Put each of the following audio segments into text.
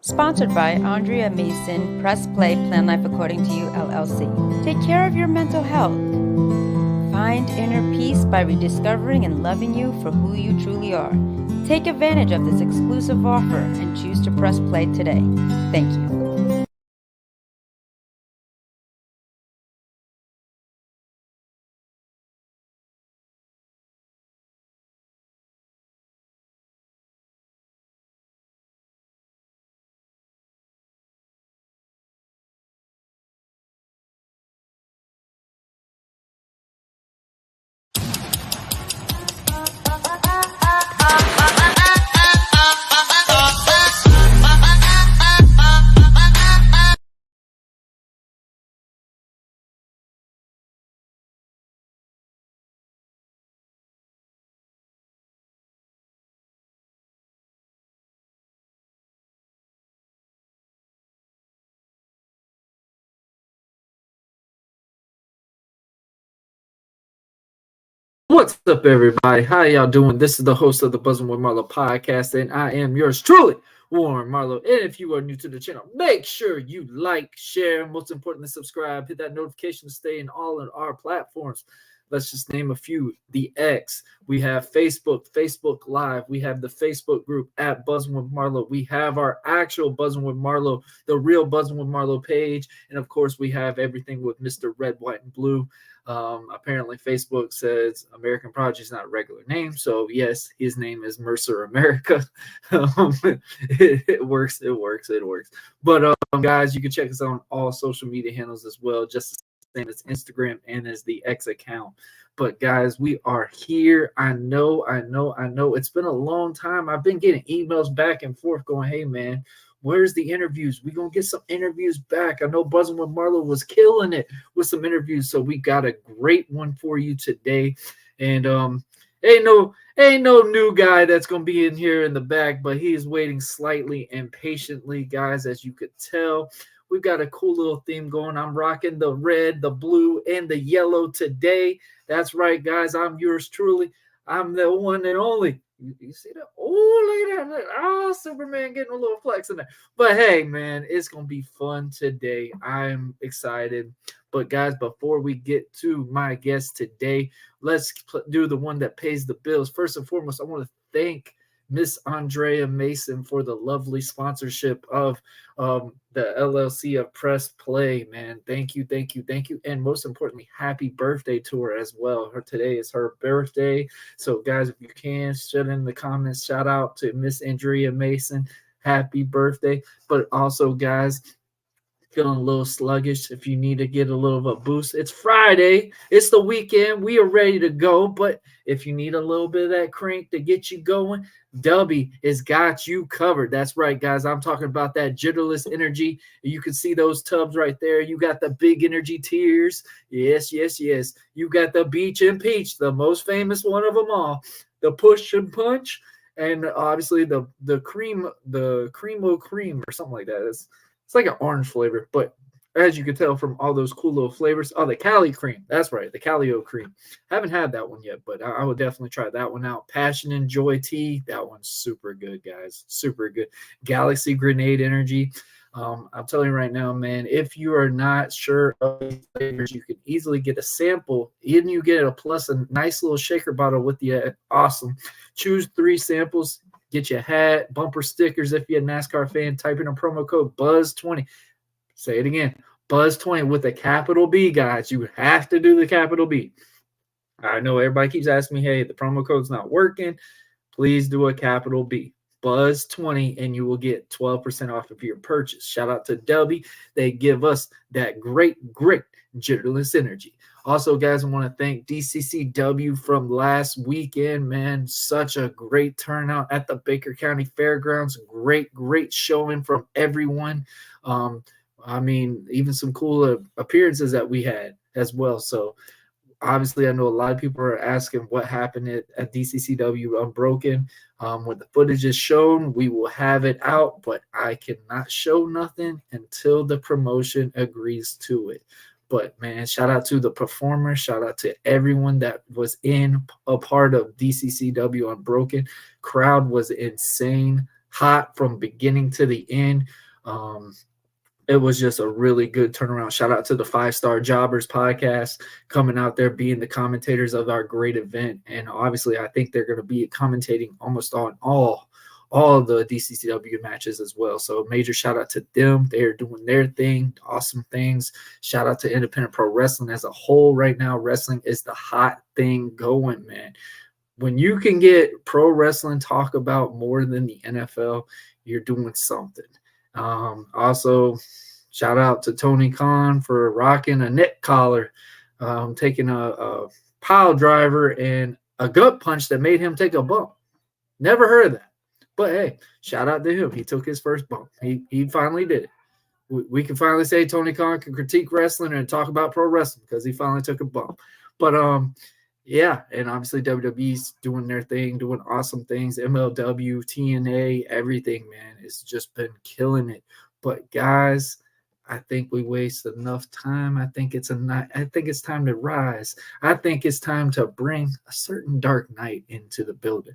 Sponsored by Andrea Mason, Press Play, Plan Life According to You LLC. Take care of your mental health. Find inner peace by rediscovering and loving you for who you truly are. Take advantage of this exclusive offer and choose to press play today. Thank you. What's up, everybody? How y'all doing? This is the host of the Buzzing with Marlowe podcast, and I am yours truly, Warren Marlowe. And if you are new to the channel, make sure you like, share, most importantly, subscribe, hit that notification to stay in all of our platforms. Let's just name a few. The X, we have Facebook, Facebook Live, we have the Facebook group at Buzzing with Marlowe, we have our actual Buzzing with Marlowe, the real Buzzing with Marlowe page, and of course, we have everything with Mr. Red, White, and Blue. Apparently Facebook says American Prodigy is not a regular name, so yes, his name is Mercer America. It works. But guys, you can check us out on all social media handles as well, just the same as Instagram and as the X account. But guys, we are here. I know. It's been a long time. I've been getting emails back and forth going, hey man, where's the interviews? We're going to get some interviews back. I know Buzzing with Marlowe was killing it with some interviews, so we got a great one for you today. And ain't no new guy that's going to be in here in the back, but he is waiting slightly and patiently, guys, as you could tell. We've got a cool little theme going. I'm rocking the red, the blue, and the yellow today. That's right, guys. I'm yours truly. I'm the one and only. You see that? Oh, look at that. Oh, Superman getting a little flex in there. But hey, man, it's going to be fun today. I'm excited. But guys, before we get to my guest today, let's do the one that pays the bills. First and foremost, I want to thank Miss Andrea Mason for the lovely sponsorship of the LLC of Press Play, man. Thank you. And most importantly, happy birthday to her as well. Today is her birthday. So guys, if you can, shut in the comments, shout out to Miss Andrea Mason. Happy birthday. But also, guys, feeling a little sluggish, if you need to get a little of a boost, it's Friday, it's the weekend, we are ready to go. But if you need a little bit of that crank to get you going, Dubby has got you covered. That's right, guys, I'm talking about that jitterless energy. You can see those tubs right there. You got the big energy tears. Yes, you got the beach and peach, the most famous one of them all, the push and punch, and obviously the creamo cream or something like that. It's like an orange flavor, but as you can tell from all those cool little flavors. Oh, the Cali cream. That's right, the Calio cream. Haven't had that one yet, but I would definitely try that one out. Passion and Joy Tea. That one's super good, guys. Super good. Galaxy Grenade Energy. I'm telling you right now, man, if you are not sure of these flavors, you can easily get a sample. Even you get a plus a nice little shaker bottle with you. Awesome. Choose 3 samples. Get your hat, bumper stickers if you're a NASCAR fan. Type in a promo code BUZZ20. Say it again, BUZZ20 with a capital B, guys. You have to do the capital B. I know everybody keeps asking me, hey, the promo code's not working. Please do a capital B. BUZZ20, and you will get 12% off of your purchase. Shout out to Dubby. They give us that great jitterless energy. Also, guys, I want to thank DCCW from last weekend, man. Such a great turnout at the Baker County Fairgrounds. Great showing from everyone. I mean, even some cool appearances that we had as well. So, obviously, I know a lot of people are asking what happened at DCCW Unbroken. When the footage is shown, we will have it out, but I cannot show nothing until the promotion agrees to it. But, man, shout out to the performers. Shout out to everyone that was in a part of DCCW Unbroken. Crowd was insane. hot from beginning to the end. It was just a really good turnaround. Shout out to the 5-Star Jobbers podcast coming out there being the commentators of our great event. And obviously, I think they're going to be commentating almost on all of the DCCW matches as well. So major shout out to them. They're doing their thing, awesome things. Shout out to independent pro wrestling as a whole right now. Wrestling is the hot thing going, man. When you can get pro wrestling talk about more than the NFL, you're doing something. Also, shout out to Tony Khan for rocking a neck collar, taking a pile driver and a gut punch that made him take a bump. Never heard of that. But hey, shout out to him. He took his first bump. He finally did it. We can finally say Tony Khan can critique wrestling and talk about pro wrestling because he finally took a bump. But yeah, and obviously WWE's doing their thing, doing awesome things. MLW, TNA, everything, man. It's just been killing it. But guys, I think we wasted enough time. I think it's time to rise. I think it's time to bring a certain dark night into the building.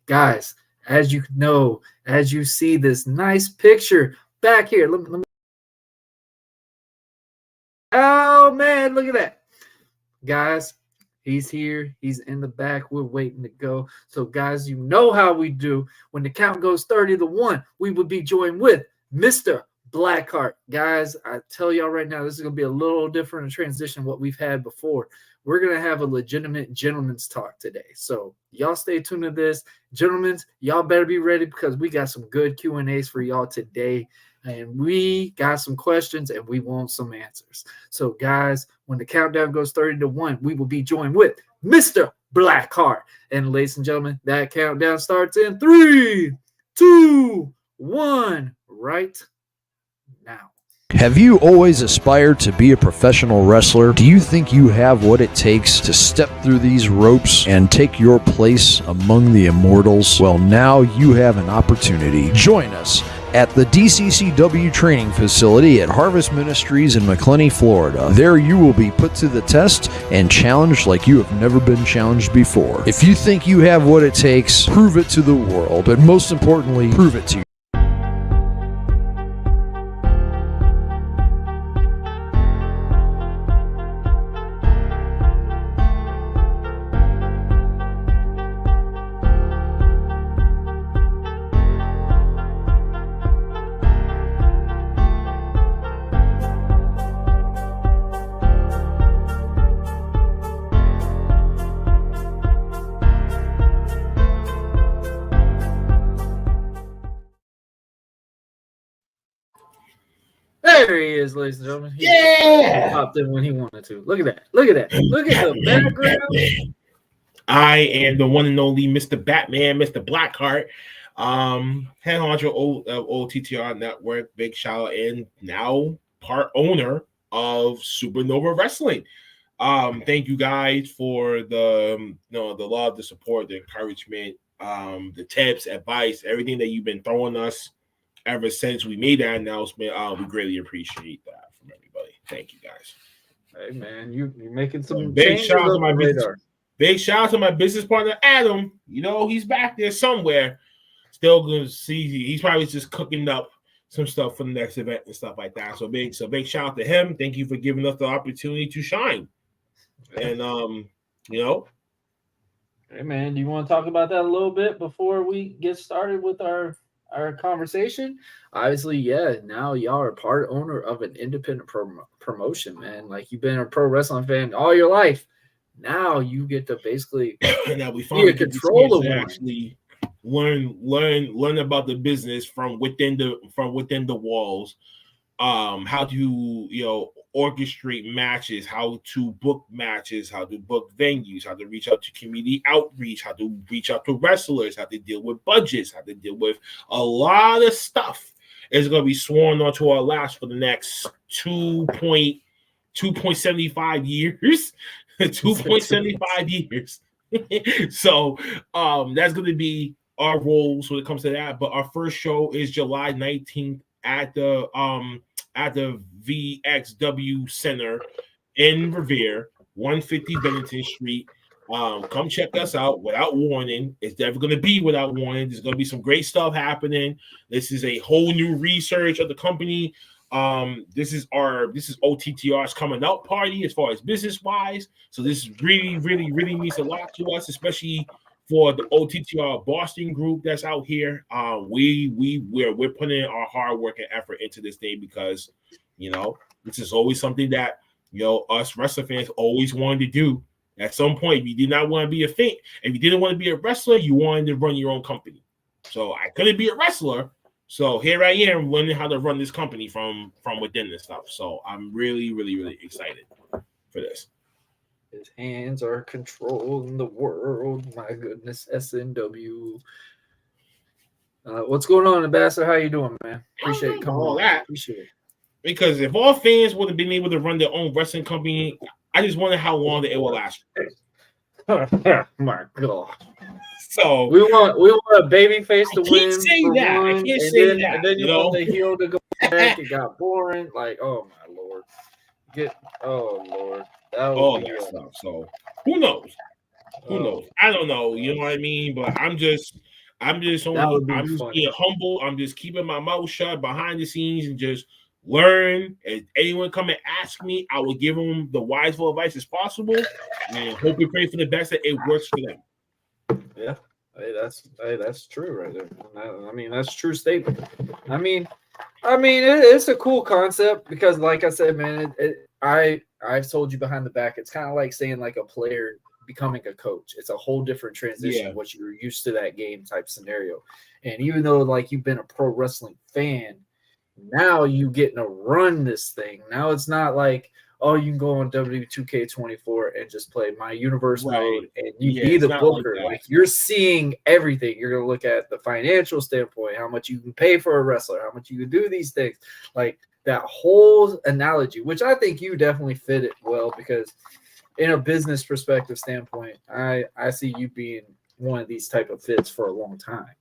Guys, as you know, as you see this nice picture back here, let me oh man, look at that. Guys, he's here. He's in the back. We're waiting to go. So, guys, you know how we do. When the count goes 30-1, we will be joined with Mr. BlackHart. Guys, I tell y'all right now, this is going to be a little different transition than what we've had before. We're going to have a legitimate gentleman's talk today. So, y'all stay tuned to this. Gentlemen, y'all better be ready because we got some good Q&As for y'all today. And we got some questions and we want some answers. So, guys, when the countdown goes 30-1, we will be joined with Mr. BlackHart. And, ladies and gentlemen, that countdown starts in 3, 2, 1, right now. Have you always aspired to be a professional wrestler? Do you think you have what it takes to step through these ropes and take your place among the immortals? Well, now you have an opportunity. Join us at the DCCW training facility at Harvest Ministries in McClenny, Florida. There you will be put to the test and challenged like you have never been challenged before. If you think you have what it takes, prove it to the world, but most importantly, prove it to you. There he is, ladies and gentlemen. He popped in when he wanted to. Look at that. Look at that. Look at the background. I am the one and only Mr. Batman, Mr. Blackheart. Head honcho OTTR Network, big shout out, and now part owner of Supernova Wrestling. Thank you guys for the love, the support, the encouragement, the tips, advice, everything that you've been throwing us ever since we made that announcement. We greatly appreciate that from everybody. Thank you guys. Hey man, you're making some big shout out to my business. Big shout out to my business partner Adam. You know he's back there somewhere. Still gonna see. He's probably just cooking up some stuff for the next event and stuff like that. So big shout out to him. Thank you for giving us the opportunity to shine. And Hey man, do you want to talk about that a little bit before we get started with our conversation? Obviously, yeah, now y'all are part owner of an independent promotion, man. Like you've been a pro wrestling fan all your life. Now you get to basically now we finally control of actually learn about the business from within the walls. How to orchestrate matches, how to book matches, how to book venues, how to reach out to community outreach, how to reach out to wrestlers, how to deal with budgets, how to deal with a lot of stuff is going to be sworn onto our laps for the next 2.75 years. 2.75 years. So that's going to be our roles when it comes to that. But our first show is July 19th at the VXW Center in Revere, 150 Bennington Street. Come check us out without warning. It's definitely going to be without warning. There's going to be some great stuff happening. This is a whole new research of the company. This is OTTR's coming out party as far as business wise. So this really means a lot to us, especially for the OTTR Boston group that's out here. We're putting in our hard work and effort into this thing because this is always something that us wrestler fans always wanted to do. At some point, if you did not want to be a fan, if you didn't want to be a wrestler, you wanted to run your own company. So I couldn't be a wrestler. So here I am learning how to run this company from within this stuff. So I'm really excited for this. His hands are controlling the world. My goodness, SNW. What's going on, Ambassador? How you doing, man? Appreciate coming all on. that. Appreciate it. Because if all fans would have been able to run their own wrestling company, I just wonder how long it will last. My God. So we want a baby face to win. I can't say that. And then you want the heel to go back. It got boring. Like, oh my Lord. Oh Lord. All that stuff. So who knows? Who knows? I don't know. You know what I mean? But I'm just being humble. I'm just keeping my mouth shut behind the scenes and just learn. If anyone come and ask me, I will give them the wiseful advice as possible and hope and pray for the best that it works for them. Yeah. Hey, that's true right there. I mean, that's a true statement. I mean, it's a cool concept because, like I said, man, I've told you behind the back. It's kind of like saying like a player becoming a coach. It's a whole different transition. What you're used to that game type scenario. And even though like you've been a pro wrestling fan, now you getting to run this thing. Now it's not like, oh, you can go on W2K24 and just play My Universe mode and you be the booker. Like you're seeing everything. You're gonna look at the financial standpoint, how much you can pay for a wrestler, how much you can do these things. Like that whole analogy, which I think you definitely fit it well because in a business perspective standpoint, I see you being one of these type of fits for a long time.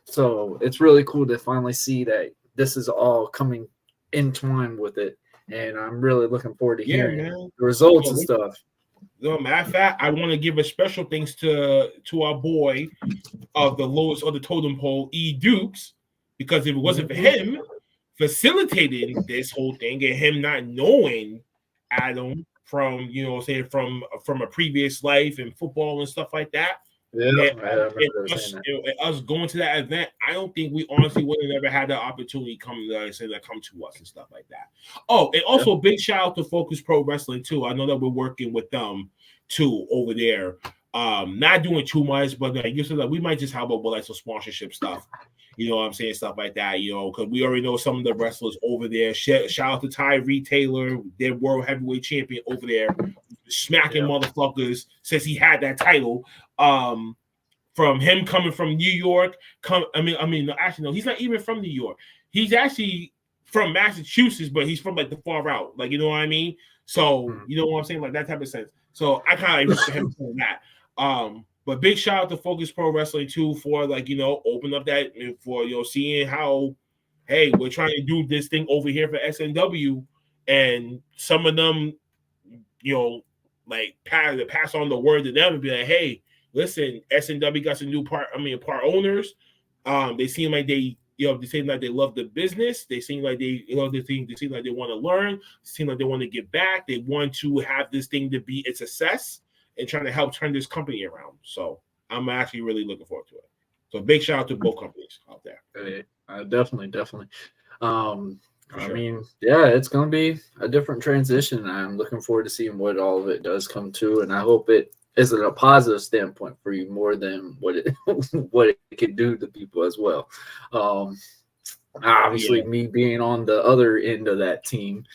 So it's really cool to finally see that this is all coming entwined with it. And I'm really looking forward to hearing the results and stuff. Matter of fact, I want to give a special thanks to our boy of the lowest of the totem pole, E. Dukes, because if it wasn't for him facilitating this whole thing and him not knowing Adam from from a previous life and football and stuff like that. Us going to that event, I don't think we honestly would have ever had the opportunity come to us and stuff like that. Oh, and also big shout out to Focus Pro Wrestling too. I know that we're working with them too over there. Not doing too much, but we might just have like some sponsorship stuff. You know what I'm saying? Stuff like that, because we already know some of the wrestlers over there. Shout out to Tyree Taylor, their world heavyweight champion over there, smacking motherfuckers since he had that title. From him coming from New York, actually, no, he's not even from New York. He's actually from Massachusetts, but he's from like the far out, like, you know what I mean? So, you know what I'm saying? Like that type of sense. So I kind of like for him saying that. But big shout out to Focus Pro Wrestling too for open up that for seeing how, hey, we're trying to do this thing over here for SNW, and some of them, pass on the word to them and be like, hey, listen, SNW got some new part owners. They seem like they seem like they love the business. They seem like they seem like they want to learn. They seem like they want to give back. They want to have this thing to be a success and trying to help turn this company around. So I'm actually really looking forward to it. So big shout out to both companies out there. Hey, definitely. I mean, it's going to be a different transition. I'm looking forward to seeing what all of it does come to, and I hope it is a positive standpoint for you more than what it can do to people as well. Obviously, me being on the other end of that team,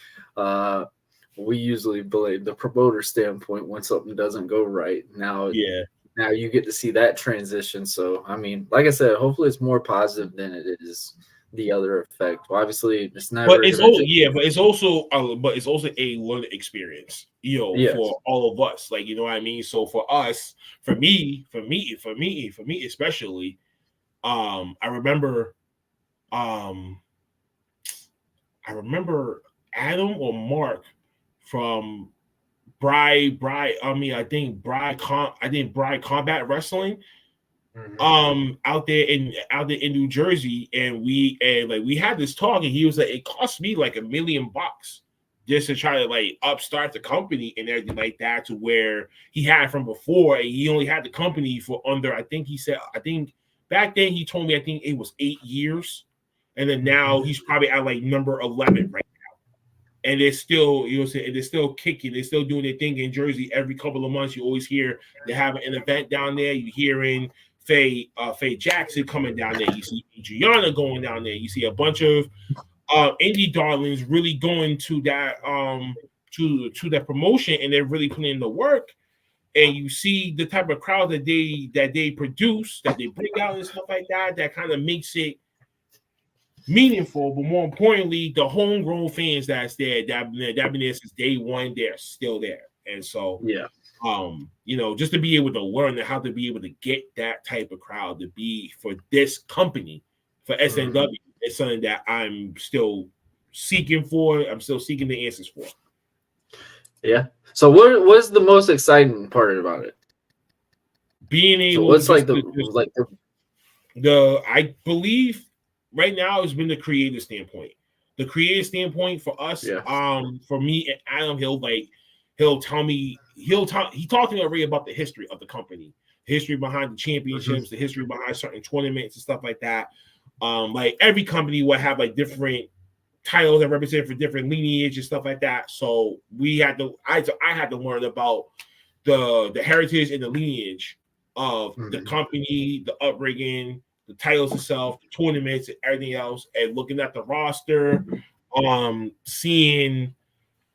we usually blame the promoter standpoint when something doesn't go right. Now you get to see that transition. So, I mean, like I said, hopefully it's more positive than it is the other effect. Well, obviously, it's never. But it's also a learning experience, for all of us. Like, you know what I mean. So for us, for me especially, I remember Adam or Mark from I think Bride Combat Wrestling out there in New Jersey, and we had this talk, and he was like, it cost me like $1 million just to try to like upstart the company and everything like that, to where he had from before, and he only had the company for under, I think back then he told me, I think it was 8 years, and then now he's probably at like number 11 right now, and it's still, they're still kicking, they're still doing their thing in Jersey. Every couple of months you always hear they have an event down there. You hearing Faye Jackson coming down there, you see Adriana going down there, you see a bunch of indie darlings really going to that to that promotion, and they're really putting in the work, and you see the type of crowd that they produce, that they bring out and stuff like that kind of makes it meaningful. But more importantly, the homegrown fans that's there, that been there since day one, they're still there. And so just to be able to learn how to be able to get that type of crowd to be for this company, for SNW, it's something that I'm still seeking for. I'm still seeking the answers for. Yeah. So what's the most exciting part about it? Being able. So what's I believe right now has been the creative standpoint. The creative standpoint for us, for me and Adam, he talked to me already about the history of the company, history behind the championships, the history behind certain tournaments and stuff like that. Like every company will have like different titles that represent for different lineage and stuff like that. So I had to learn about the heritage and the lineage of the company, the upbringing, the titles itself, the tournaments, and everything else, and looking at the roster, seeing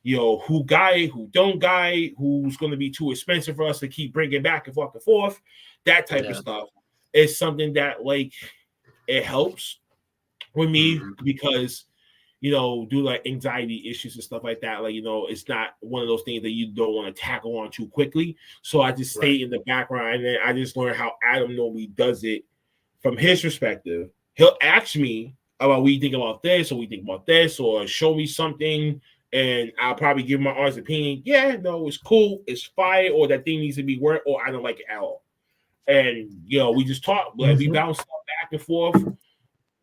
who guy, who don't guy, who's going to be too expensive for us to keep bringing back and forth, that type of stuff is something that like it helps with me because due to like anxiety issues and stuff like that, like it's not one of those things that you don't want to tackle on too quickly. So I just stay in the background, and then I just learn how Adam normally does it from his perspective. He'll ask me about what you think about this, or we think about this, or show me something, and I'll probably give my honest opinion. Yeah, no, it's cool, it's fire, or that thing needs to be worked, or I don't like it at all. And we just talk, like we bounce back and forth,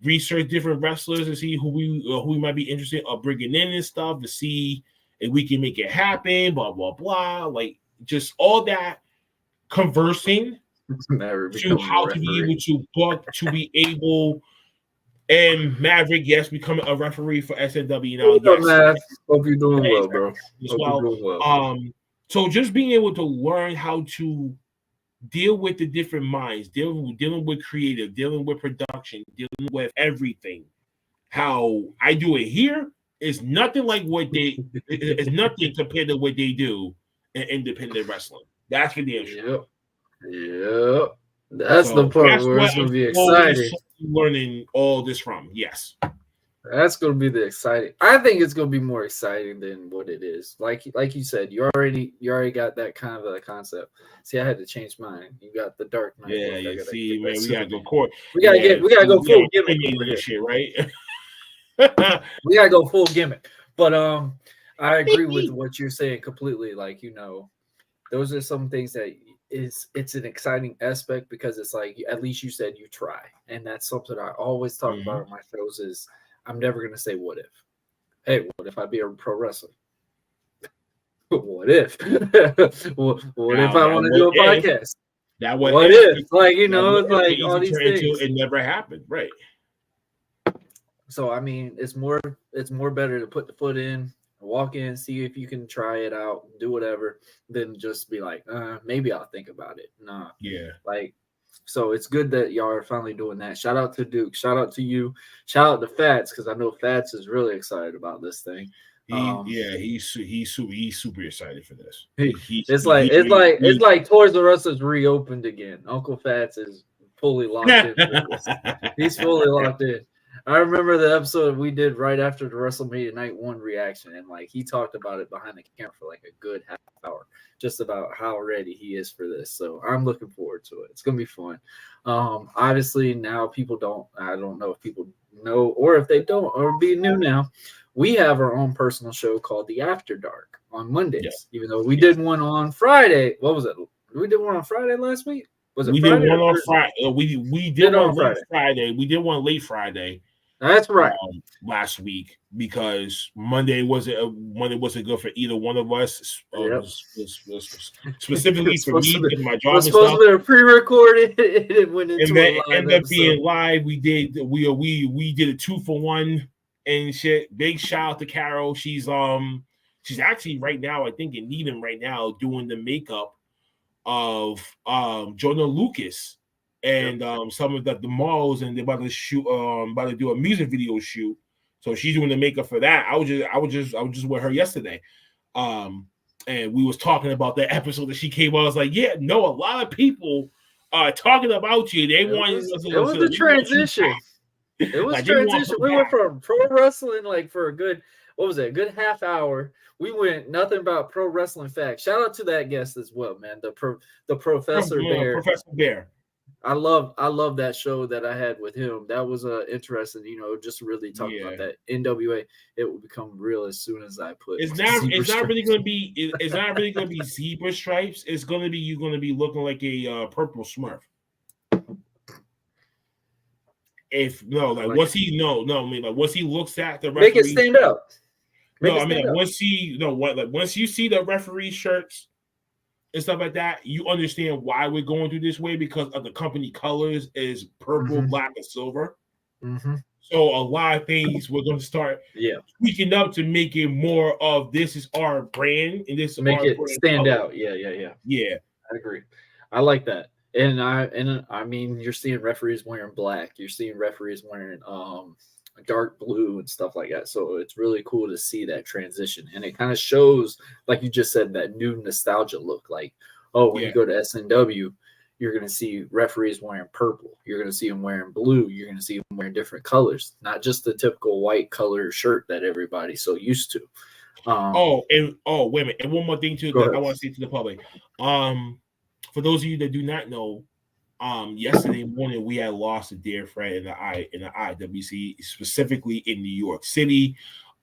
research different wrestlers and see who we might be interested in bringing in and stuff, to see if we can make it happen. Blah blah blah, like just all that conversing to how to be able to book, to be able. And Maverick, yes, becoming a referee for SNW now. Yes, hope you're doing well, bro. So just being able to learn how to deal with the different minds, dealing with creative, dealing with production, dealing with everything. How I do it here is nothing like what it's nothing compared to what they do in independent wrestling. That's for damn sure. Yep. That's the part where it's going to be exciting. Learning all this from, yes. That's going to be the exciting. I think it's going to be more exciting than what it is. Like you said, you already got that kind of a concept. See, I had to change mine. You got the Dark Knight. Yeah, you see, man, we got to go court. We got to go full gimmick over here, shit, right? We got to go full gimmick. But I agree with what you're saying completely. Like, those are some things that it's an exciting aspect, because it's like, at least you said you try, and that's something I always talk about on my shows. Is I'm never gonna say what if. Hey, what if I be a pro wrestler? What if? what if I want to do a podcast? What if? Like, it's like all these things. It never happened, right? So I mean, it's more better to put the foot in, walk in, see if you can try it out, do whatever, than just be like, maybe I'll think about it. Nah. Yeah. Like, so it's good that y'all are finally doing that. Shout out to Duke. Shout out to you. Shout out to Fats, because I know Fats is really excited about this thing. He's super excited for this. It's like Toys R Us is reopened again. Uncle Fats is fully locked in. He's fully locked in. I remember the episode we did right after the WrestleMania Night 1 reaction, and like he talked about it behind the camera for like a good half hour, just about how ready he is for this. So I'm looking forward to it. It's gonna be fun. Obviously now I don't know if people know, or if they don't, or be new now. we have our own personal show called The After Dark on Mondays. Yeah. Even though we did one on Friday. What was it? We did one on Friday last week. Was it we Friday? Did one on Friday. We did one late Friday. We did one late Friday. That's right. Last week because Monday wasn't good for either one of us. Specifically for me because my job was supposed to be pre-recorded. It went into and ended up being live. We did a 2-for-1 and shit. Big shout out to Carol. She's actually right now, I think in Needham right now, doing the makeup of Jonah Lucas and some of the malls, and they're about to do a music video shoot. So she's doing the makeup for that. I was just with her yesterday. And we was talking about the episode that she came on. I was like, yeah, no, a lot of people are talking about you. It was the transition. It was transition. We went from pro wrestling for a good, a good half hour. We went nothing about pro wrestling facts. Shout out to that guest as well, man. The Professor Bear. Professor Bear. I love that show that I had with him. That was interesting, just really talking about that NWA. It will become real as soon as I put. It's not really going to be zebra stripes. It's going to be you're going to be looking like a purple Smurf. Once he looks at the referee, make it stand out. Once you see the referee shirts and stuff like that, you understand why we're going through this way because of the company colors is purple, black, and silver. Mm-hmm. So a lot of things we're going to start tweaking up to make it more of this is our brand and this make it stand color. out. Yeah. I agree. I like that. And I mean, you're seeing referees wearing black. You're seeing referees wearing dark blue and stuff like that. So it's really cool to see that transition, and it kind of shows, like you just said, that new nostalgia look. Like, when you go to SNW, you're going to see referees wearing purple. You're going to see them wearing blue. You're going to see them wearing different colors, not just the typical white color shirt that everybody's so used to. Wait a minute, and one more thing too that I want to say to the public. For those of you that do not know, yesterday morning we had lost a dear friend in the IWC, specifically in New York City.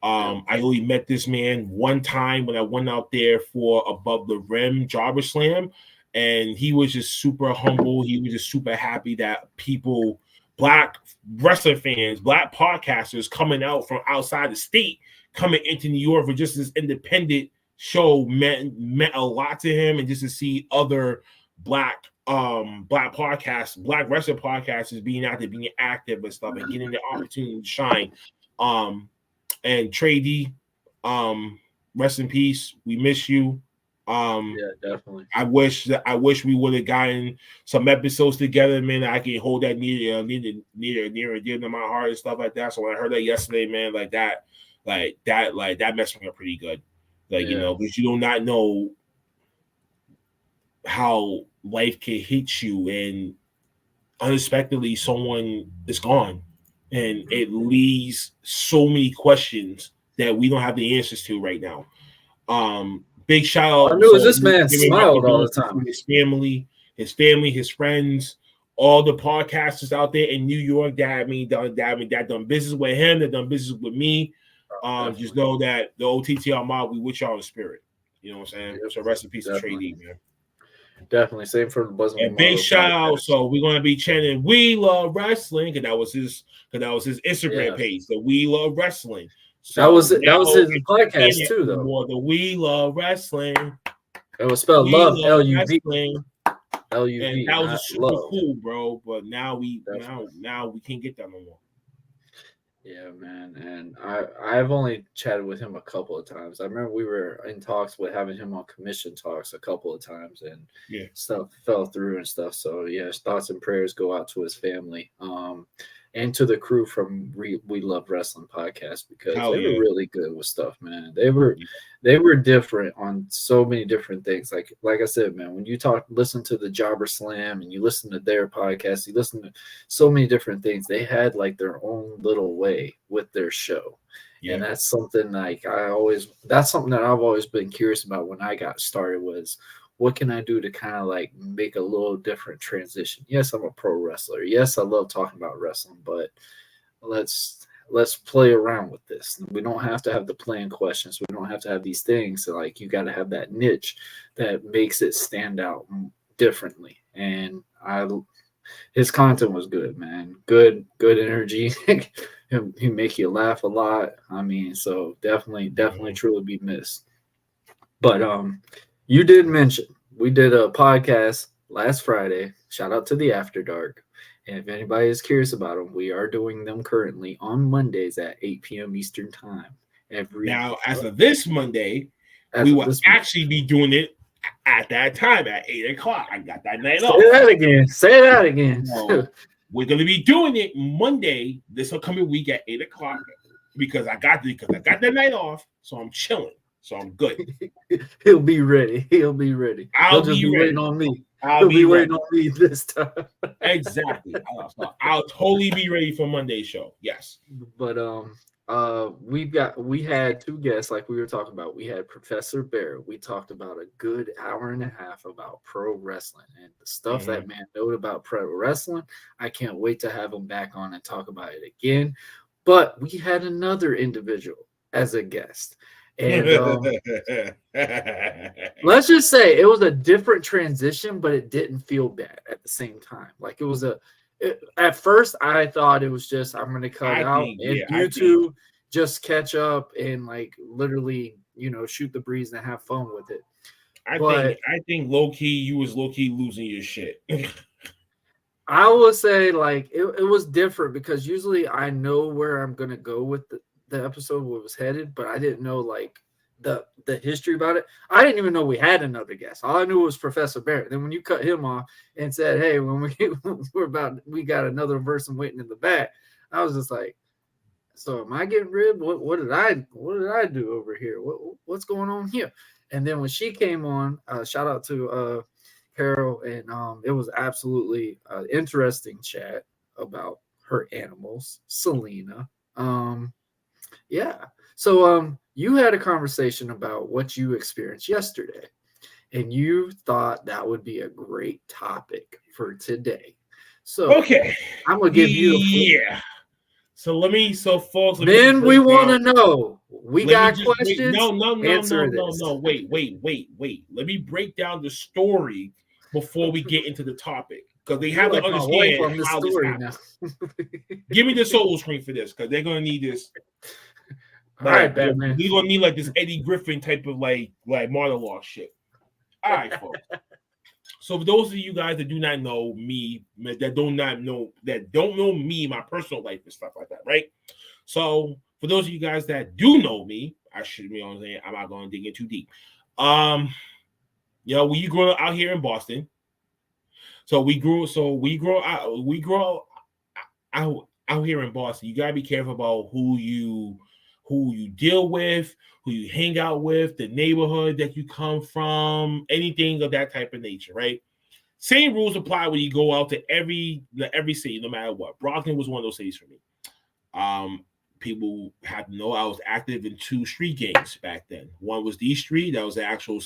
I only met this man one time when I went out there for Above the Rim Jobber Slam, and he was just super humble. He was just super happy that people, black wrestling fans, black podcasters coming out from outside the state, coming into New York for just this independent show meant a lot to him, and just to see other black podcasts, black wrestling podcasters being out there, being active and stuff, and getting the opportunity to shine. And Trey D, rest in peace. We miss you. Yeah, definitely. I wish we would have gotten some episodes together, man. I can hold that near and dear to my heart and stuff like that. So when I heard that yesterday, man, that messed me up pretty good. Because you do not know how life can hit you, and unexpectedly someone is gone, and it leaves so many questions that we don't have the answers to right now. Big shout out. I knew this man smiled all the time. His family, his friends, all the podcasters out there in New York that done business with him, that done business with me. Just know that the OTTR mob, we with y'all in spirit. You know what I'm saying? So rest in peace to Trey D, man. Definitely. Same for the Buzzing. And big shout out. So we're gonna be chanting "We Love Wrestling" because that was his Instagram page. The We Love Wrestling. So that was his podcast too, though. The We Love Wrestling. It was spelled love, L-U-V. L-U-V. And that was super cool, bro. But now we can't get that no more. Yeah, man. And I've only chatted with him a couple of times. I remember we were in talks with having him on commission talks a couple of times, and stuff fell through and stuff. So yeah, thoughts and prayers go out to his family. And to the crew from We Love Wrestling podcast, because they were really good with stuff, man. They were different on so many different things. Like I said, man, when you listen to the Jobber Slam and you listen to their podcast, you listen to so many different things. They had their own little way with their show. Yeah. And that's something that's something that I've always been curious about when I got started was, what can I do to kind of make a little different transition? Yes, I'm a pro wrestler. Yes, I love talking about wrestling, but let's let's play around with this. We don't have to have the plan questions. We don't have to have these things. So like you got to have that niche that makes it stand out differently. And his content was good, man. Good energy. He make you laugh a lot. I mean, so definitely truly be missed. But you did mention we did a podcast last Friday. Shout out to the After Dark. And if anybody is curious about them, we are doing them currently on Mondays at 8 p.m. Eastern Time. Now, as of this Monday, we will actually be doing it at that time at 8 o'clock. I got that night off. Say that again. So, we're going to be doing it Monday, this upcoming week at 8 o'clock because I got that night off. So I'm chilling. So I'm good. He'll be ready. He'll be I'll just be ready. waiting on me. He'll be waiting on me this time. Exactly. I'll totally be ready for Monday's show. Yes. But we had two guests like we were talking about. We had Professor Bear. We talked about a good hour and a half about pro wrestling and the stuff that man knows about pro wrestling. I can't wait to have him back on and talk about it again. But we had another individual as a guest. And let's just say it was a different transition, but it didn't feel bad at the same time. Like it was at first I thought it was just I'm gonna cut out and YouTube just catch up and like literally, shoot the breeze and have fun with it. I think low key you was low key losing your shit. I would say like it was different because usually I know where I'm gonna go with the episode where it was headed, but I didn't know like the history about it. I didn't even know we had another guest. All I knew was Professor Barrett. Then when you cut him off and said, "Hey, when we got another person waiting in the back," I was just like, "So am I getting ribbed? What did I do over here? What's going on here?" And then when she came on, shout out to Carol, and it was absolutely interesting chat about her animals, Selena. Yeah. So you had a conversation about what you experienced yesterday, and you thought that would be a great topic for today. So okay, I'm gonna give you So folks, then we want to know. We got questions. No. Wait. Let me break down the story before we get into the topic. Because they have to understand how this happened. Give me the solo screen for this, because they're gonna need this. All right, Batman. We're gonna need like this Eddie Griffin type of like monologue shit. All right, folks. So for those of you guys that do not know me, that don't know me, my personal life and stuff like that, right? So for those of you guys that do know me, I'm not gonna dig in too deep. We grew up out here in Boston. So we grew out here in Boston. You gotta be careful about who you deal with, who you hang out with, the neighborhood that you come from, anything of that type of nature, right? Same rules apply when you go out to every city, no matter what. Brockton was one of those cities for me. People have to know I was active in 2 street gangs back then. One was D Street, that was the actual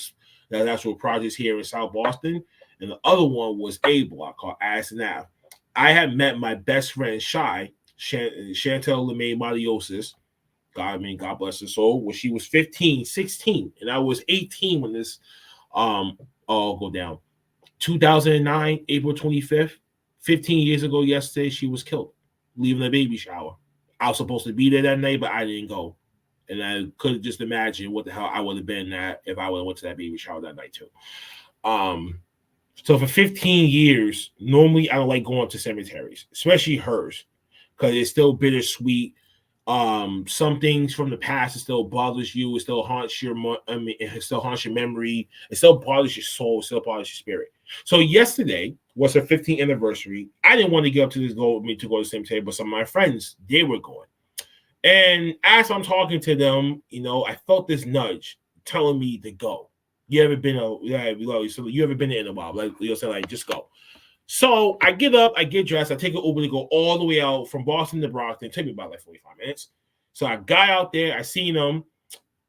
projects here in South Boston, and the other one was A Block called Addison Ave. I had met my best friend Chantel LeMay Matiosis. God bless her soul. When she was 15, 16, and I was 18 when this all go down. 2009, April 25th, 15 years ago yesterday, she was killed, leaving a baby shower. I was supposed to be there that night, but I didn't go. And I could just imagine what the hell I would have been at if I would have went to that baby shower that night too. So for 15 years, normally I don't like going to cemeteries, especially hers, because it's still bittersweet. Some things from the past, it still bothers you. It still haunts your memory. It still bothers your soul. It still bothers your spirit. So yesterday was her 15th anniversary. I didn't want to get up to this goal to go to the same table, but some of my friends, they were going. And as I'm talking to them, I felt this nudge telling me to go. You ever been in a while? Like you'll say, like, just go. So I get up, I get dressed, I take an Uber to go all the way out from Boston to Brockton. It took me about like 45 minutes. So I got out there, I seen them,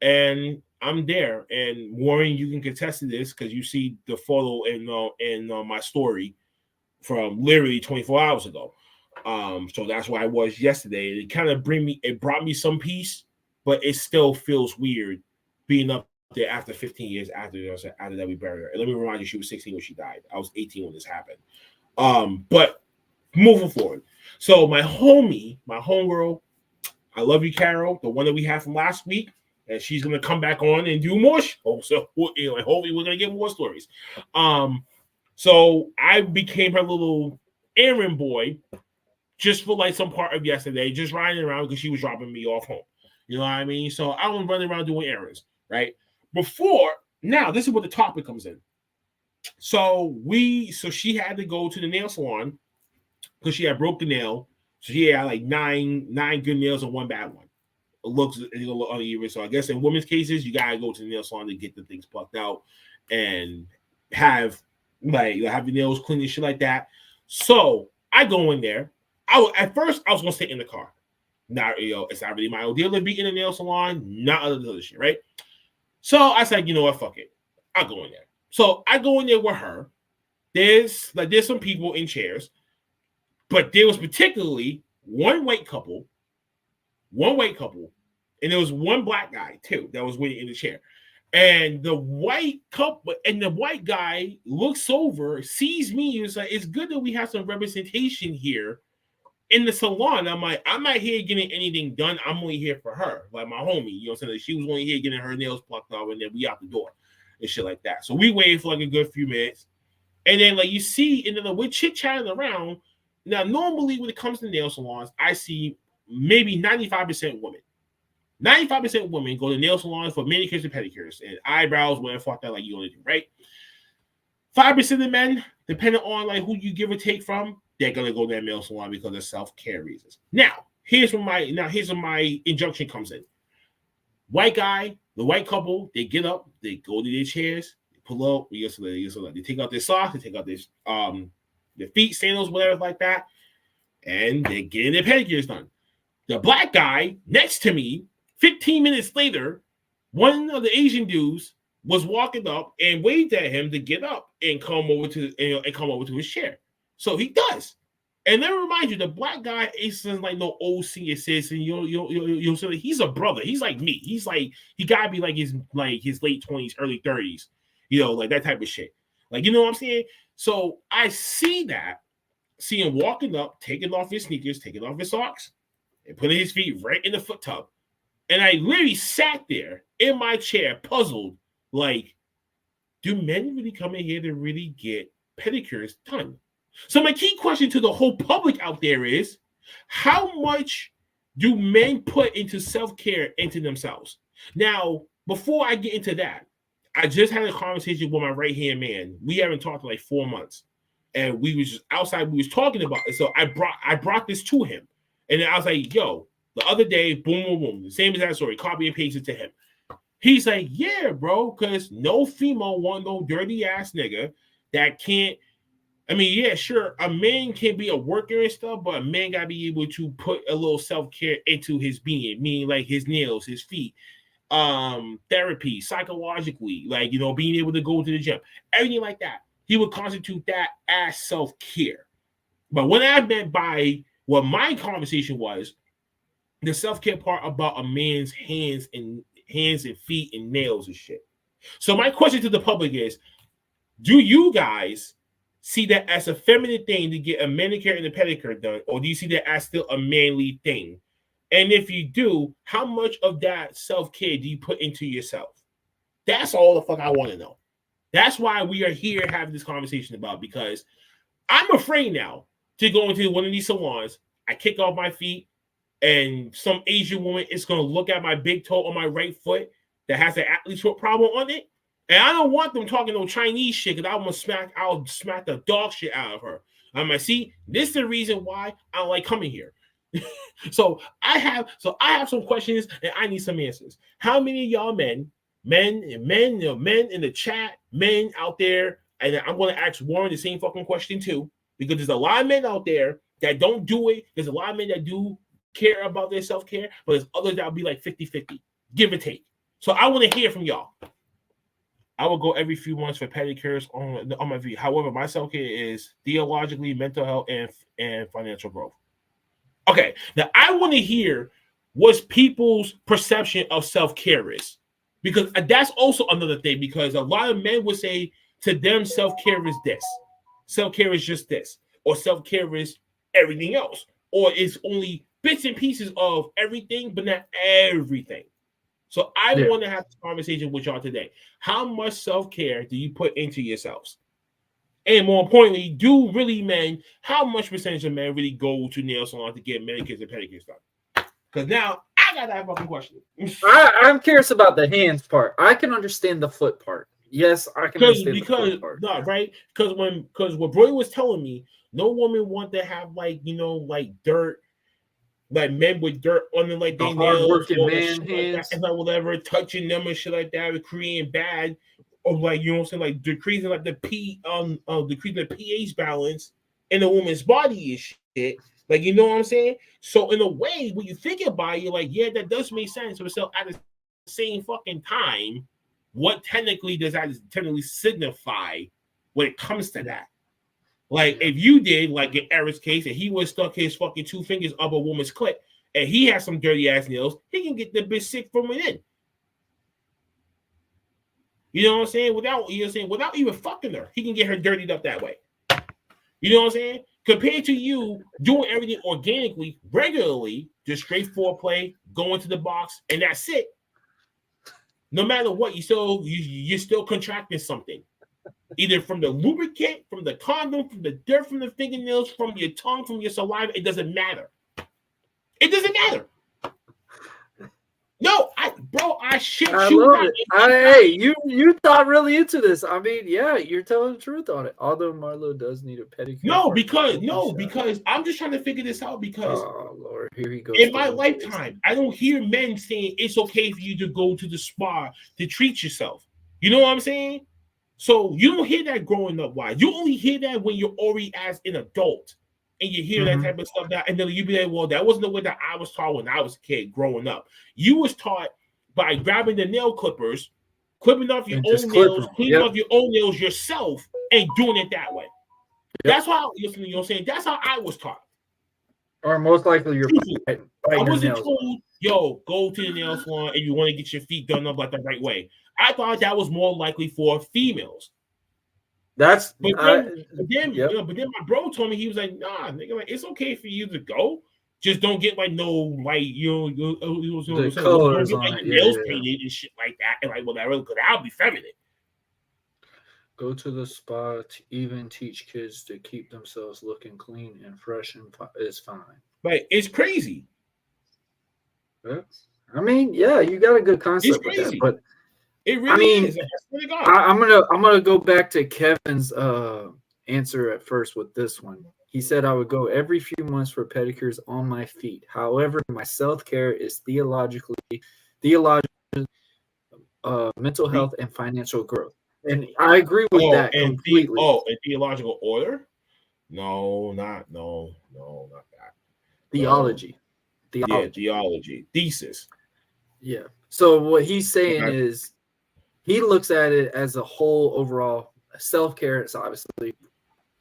and I'm there. And Warren, you can contest to this because you see the photo in my story from literally 24 hours ago. So that's where I was yesterday. It kind of brought me some peace, but it still feels weird being up there after 15 years after that we buried her. And let me remind you, she was 16 when she died. I was 18 when this happened. But moving forward. So my homegirl, I love you, Carol, the one that we had from last week, and she's gonna come back on and do more. So hopefully we're gonna get more stories. So I became her little errand boy just for like some part of yesterday, just riding around because she was dropping me off home. You know what I mean? So I was running around doing errands, right? Now this is where the topic comes in. So she had to go to the nail salon because she had broke the nail. So she had like nine good nails and one bad one. It looks uneven. So I guess in women's cases, you gotta go to the nail salon to get the things plucked out and have your nails clean and shit like that. So I go in there. At first I was gonna sit in the car. Not it's not really my deal to be in a nail salon, not other shit, right? So I said, you know what, fuck it. I'll go in there. So I go in there with her. There's some people in chairs, but there was particularly one white couple, and there was one black guy too that was waiting in the chair. And the white guy looks over, sees me, and is like, it's good that we have some representation here in the salon. I'm like, I'm not here getting anything done. I'm only here for her, like my homie. You know what I'm saying? She was only here getting her nails plucked off, and then we out the door and shit like that. So we waited for like a good few minutes. And then like you see, and then we're chit-chatting around. Now, normally when it comes to nail salons, I see maybe 95% women. 95% women go to nail salons for manicures and pedicures and eyebrows, whatever fuck that like you want to do, right? 5% of the men, depending on like who you give or take from, they're gonna go to that nail salon because of self-care reasons. Now, here's where my injunction comes in. White guy, the white couple, they get up, they go to their chairs, they pull up, they take out their socks, they take out their feet, sandals, whatever like that, and they're getting their pedicures done. The black guy next to me, 15 minutes later, one of the Asian dudes was walking up and waved at him to get up and come over to his chair. So he does. And let me remind you, the black guy isn't like no old senior citizen. He's a brother. He's like me. He's like, he gotta be like his late 20s, early 30s, like that type of shit. Like, you know what I'm saying? So I see him walking up, taking off his sneakers, taking off his socks, and putting his feet right in the foot tub. And I literally sat there in my chair, puzzled, like, do men really come in here to really get pedicures done? So my key question to the whole public out there is, how much do men put into self-care into themselves? Now, before I get into that, I just had a conversation with my right-hand man. We haven't talked in like 4 months. And we was just outside, we was talking about it. So I brought this to him. And then I was like, yo, the other day, boom, boom, boom. The same exact story, copy and paste it to him. He's like, yeah, bro, because no female want no dirty ass nigga that can't. I mean, yeah, sure, a man can be a worker and stuff, but a man got to be able to put a little self-care into his being, meaning like his nails, his feet, therapy, psychologically, like, being able to go to the gym, everything like that. He would constitute that as self-care. But what I meant by what my conversation was, the self-care part about a man's hands and feet and nails and shit. So my question to the public is, do you guys see that as a feminine thing to get a manicure and a pedicure done, or do you see that as still a manly thing? And if you do, how much of that self-care do you put into yourself? That's all the fuck I want to know. That's why we are here having this conversation about, because I'm afraid now to go into one of these salons. I kick off my feet, and some Asian woman is going to look at my big toe on my right foot that has an athlete's foot problem on it. And I don't want them talking no Chinese shit, because I'll smack the dog shit out of her. I'm like, see, this is the reason why I don't like coming here. So I have some questions and I need some answers. How many of y'all men in the chat, men out there, and I'm going to ask Warren the same fucking question too, because there's a lot of men out there that don't do it. There's a lot of men that do care about their self-care, but there's others that'll be like 50-50, give or take. So I want to hear from y'all. I will go every few months for pedicures on my feet. However, my self-care is theologically, mental health, and financial growth. Okay, now I want to hear what people's perception of self-care is, because that's also another thing. Because a lot of men would say to them, self-care is this, self-care is just this, or self-care is everything else, or it's only bits and pieces of everything, but not everything. So I Yeah. want to have this conversation with y'all today. How much self-care do you put into yourselves? And more importantly, do really men, how much percentage of men really go to nail salons to get manicures and pedicures done? Because now I got that fucking question. I'm curious about the hands part. I can understand the foot part. Yes, I can understand the foot part. No, right? Because what Brody was telling me, no woman want to have like like dirt, like men with dirt on them, like they nails, hard-working or man shit hands, like that, and like whatever, touching them and shit like that, creating bad, or like what I'm saying, like decreasing like the decreasing the pH balance in a woman's body and shit. Like what I'm saying? So in a way, when you think about it, you're like, yeah, that does make sense. So at the same fucking time, what technically does that technically signify when it comes to that? Like if you did like in Eric's case, and he was stuck his fucking 2 fingers up a woman's clit, and he has some dirty ass nails, he can get the bitch sick from within. You know what I'm saying? Without even fucking her, he can get her dirtied up that way. You know what I'm saying? Compared to you doing everything organically, regularly, just straight foreplay, going to the box, and that's it. No matter what, you're still contracting something. Either from the lubricant, from the condom, from the dirt, from the fingernails, from your tongue, from your saliva. It doesn't matter. It doesn't matter. No, I shit I you love not. it. Hey, you thought really into this. I mean, yeah, you're telling the truth on it. Although Marlowe does need a pedicure. Because I'm just trying to figure this out. Because oh Lord, here he goes. in my lifetime, I don't hear men saying it's okay for you to go to the spa to treat yourself. You know what I'm saying? So you don't hear that growing up. Why? You only hear that when you're already as an adult, and you hear that type of stuff. And then you be like, "Well, that wasn't the way that I was taught when I was a kid growing up." You was taught by grabbing the nail clippers, clipping off your own nails, cleaning off your own nails yourself, and doing it that way. That's how you know what I'm saying. That's how I was taught. Or most likely you're biting I wasn't told, yo, go to the nail salon and you want to get your feet done up like the right way. I thought that was more likely for females. But then my bro told me, he was like, nah, nigga, like it's okay for you to go. Just don't get like no like don't get like nails painted and shit like that and like whatever, because I'll be feminine. Go to the spa to even teach kids to keep themselves looking clean and fresh and is fine. Like it's crazy. Yeah. I mean, yeah, you got a good concept with that, but it really is. I'm gonna go back to Kevin's answer at first with this one. He said I would go every few months for pedicures on my feet. However, my self-care is theological, mental health, and financial growth. And I agree with that completely. In theological order? No, not that. Theology. Yeah, theology. Thesis. Yeah. So what he's saying is he looks at it as a whole overall. Self-care is obviously